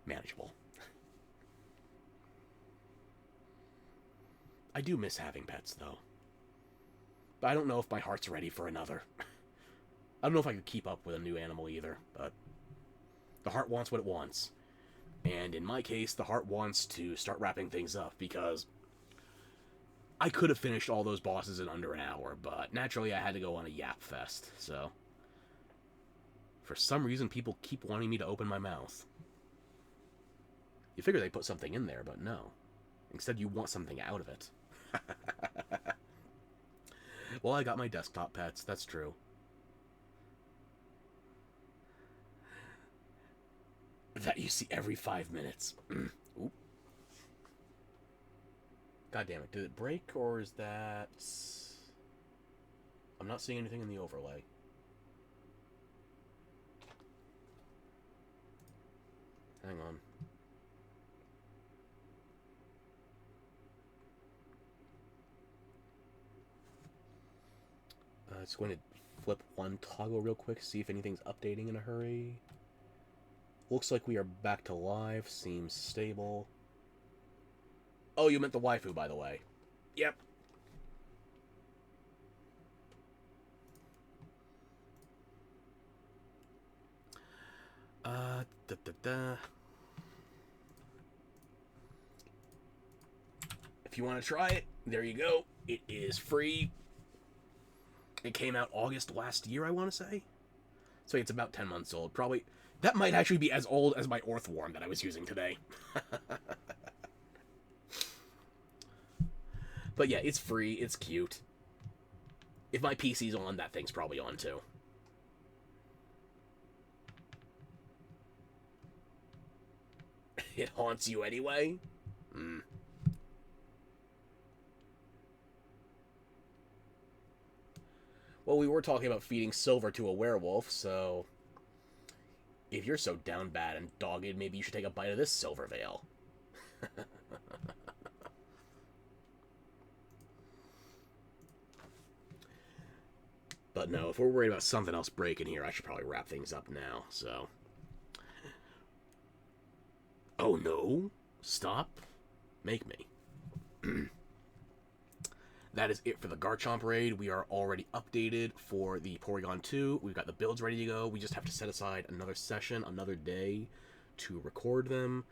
manageable. I do miss having pets, though. But I don't know if my heart's ready for another. I don't know if I could keep up with a new animal either, but the heart wants what it wants. And in my case, the heart wants to start wrapping things up, because I could have finished all those bosses in under an hour, but naturally I had to go on a yap fest, so for some reason people keep wanting me to open my mouth. You figure they put something in there, but no. Instead you want something out of it. Well, I got my desktop pets, that's true. That you see every 5 minutes. Oop. God damn it, did it break, or is that... I'm not seeing anything in the overlay. Hang on. It's going to flip one toggle real quick, see if anything's updating in a hurry. Looks like we are back to live, seems stable. Oh, you meant the waifu, by the way. Yep. If if you want to try it, there you go. It is free. It came out August last year, I want to say. So it's about 10 months old. Probably, that might actually be as old as my Orthworm that I was using today. But yeah, it's free, it's cute. If my PC's on, that thing's probably on too. It haunts you anyway? Hmm. Well, we were talking about feeding silver to a werewolf, so if you're so down bad and dogged, maybe you should take a bite of this silver veil. But no, if we're worried about something else breaking here, I should probably wrap things up now, so. Oh no! Stop. Make me. That is it for the Garchomp raid. We are already updated for the Porygon 2. We've got the builds ready to go. We just have to set aside another session, another day to record them.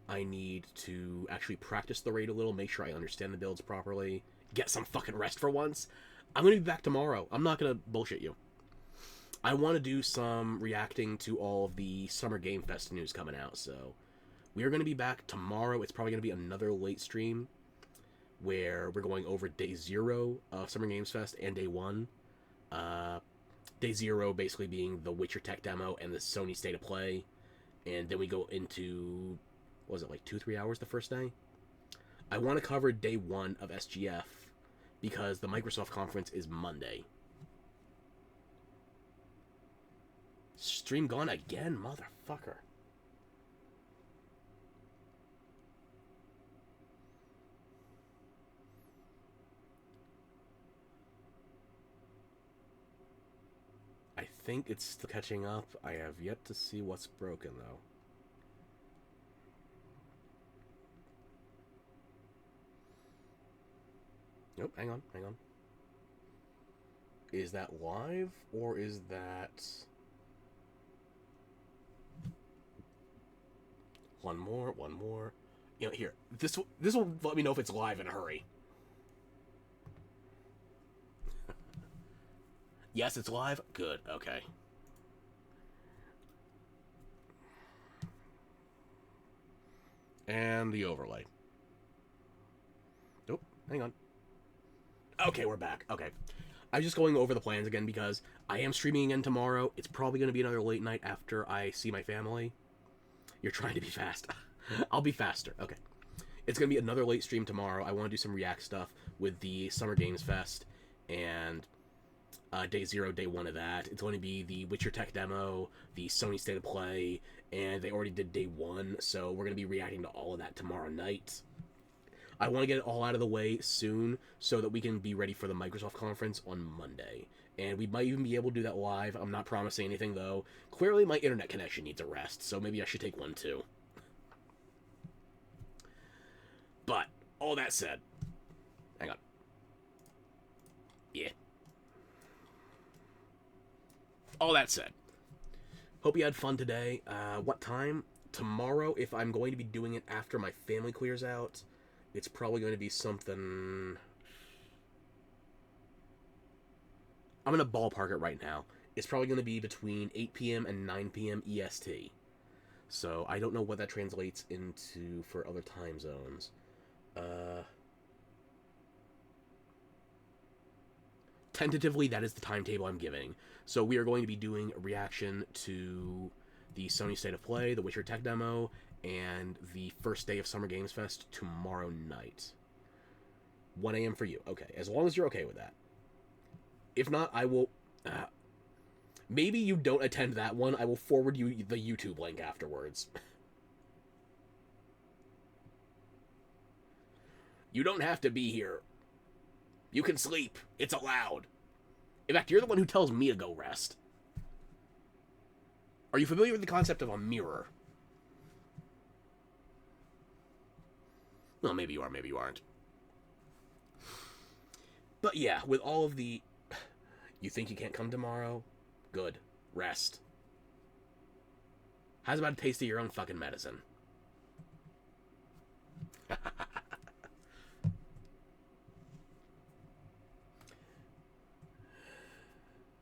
I need to actually practice the raid a little, make sure I understand the builds properly, get some fucking rest for once. I'm going to be back tomorrow. I'm not going to bullshit you. I want to do some reacting to all of the Summer Game Fest news coming out, so we are going to be back tomorrow. It's probably going to be another late stream where we're going over Day 0 of Summer Games Fest and Day 1. Day 0 basically being the Witcher Tech demo and the Sony State of Play, and then we go into, what was it, like 2-3 hours the first day? I want to cover Day 1 of SGF, because the Microsoft conference is Monday. Stream gone again, motherfucker. I think it's still catching up. I have yet to see what's broken, though. Nope, hang on. Is that live, or is that... One more. You know, here. This will let me know if it's live in a hurry. Yes, it's live? Good, okay. And the overlay. Nope, hang on. Okay, we're back. Okay. I'm just going over the plans again because I am streaming again tomorrow. It's probably going to be another late night after I see my family. You're trying to be fast. I'll be faster. Okay. It's going to be another late stream tomorrow. I want to do some React stuff with the Summer Games Fest and Day 0, Day 1 of that. It's going to be the Witcher Tech demo, the Sony State of Play, and they already did Day 1, so we're going to be reacting to all of that tomorrow night. I want to get it all out of the way soon so that we can be ready for the Microsoft conference on Monday. And we might even be able to do that live. I'm not promising anything, though. Clearly, my internet connection needs a rest, so maybe I should take one, too. But, all that said... Hang on. Yeah. All that said. Hope you had fun today. What time? Tomorrow, if I'm going to be doing it after my family clears out, it's probably going to be something... I'm going to ballpark it right now. It's probably going to be between 8 p.m. and 9 p.m. EST. So I don't know what that translates into for other time zones. Tentatively, that is the timetable I'm giving. So we are going to be doing a reaction to the Sony State of Play, the Witcher Tech demo, and the first day of Summer Games Fest tomorrow night. 1 a.m. for you. Okay, as long as you're okay with that. If not, I will... maybe you don't attend that one. I will forward you the YouTube link afterwards. You don't have to be here. You can sleep. It's allowed. In fact, you're the one who tells me to go rest. Are you familiar with the concept of a mirror? Well, maybe you are, maybe you aren't. But yeah, with all of the... You think you can't come tomorrow? Good. Rest. How's about a taste of your own fucking medicine?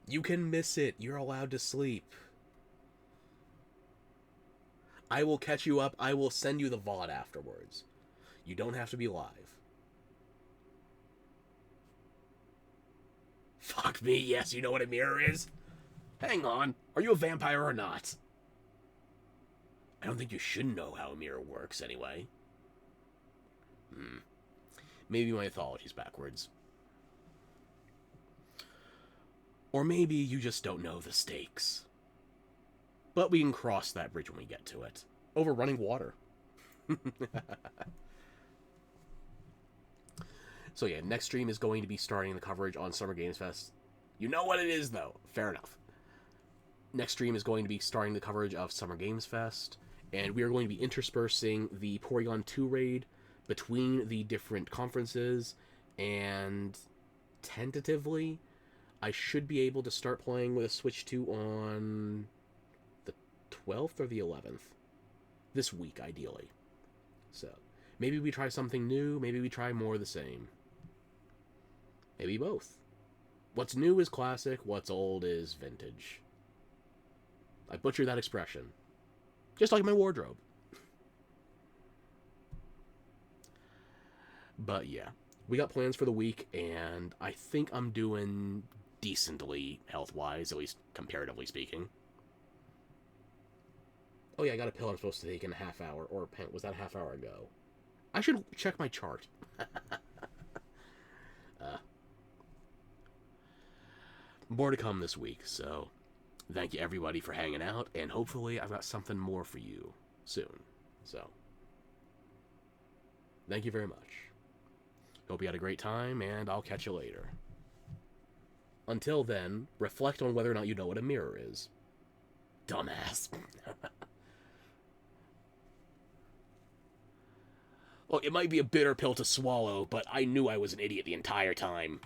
You can miss it. You're allowed to sleep. I will catch you up. I will send you the VOD afterwards. You don't have to be live. Fuck me, yes, you know what a mirror is? Hang on, are you a vampire or not? I don't think you should know how a mirror works, anyway. Maybe my mythology's backwards. Or maybe you just don't know the stakes. But we can cross that bridge when we get to it. Over running water. So yeah, next stream is going to be starting the coverage on Summer Games Fest. You know what it is, though. Fair enough. Next stream is going to be starting the coverage of Summer Games Fest, and we are going to be interspersing the Porygon 2 raid between the different conferences, and tentatively, I should be able to start playing with a Switch 2 on the 12th or the 11th. This week, ideally. So, maybe we try something new, maybe we try more of the same. Maybe both. What's new is classic, what's old is vintage. I butchered that expression. Just like my wardrobe. But yeah, we got plans for the week, and I think I'm doing decently health-wise, at least comparatively speaking. Oh yeah, I got a pill I'm supposed to take in a half hour, or was that a half hour ago? I should check my chart. More to come this week, so thank you everybody for hanging out, and hopefully I've got something more for you soon. So, thank you very much. Hope you had a great time, and I'll catch you later. Until then, reflect on whether or not you know what a mirror is. Dumbass. Well, it might be a bitter pill to swallow, but I knew I was an idiot the entire time.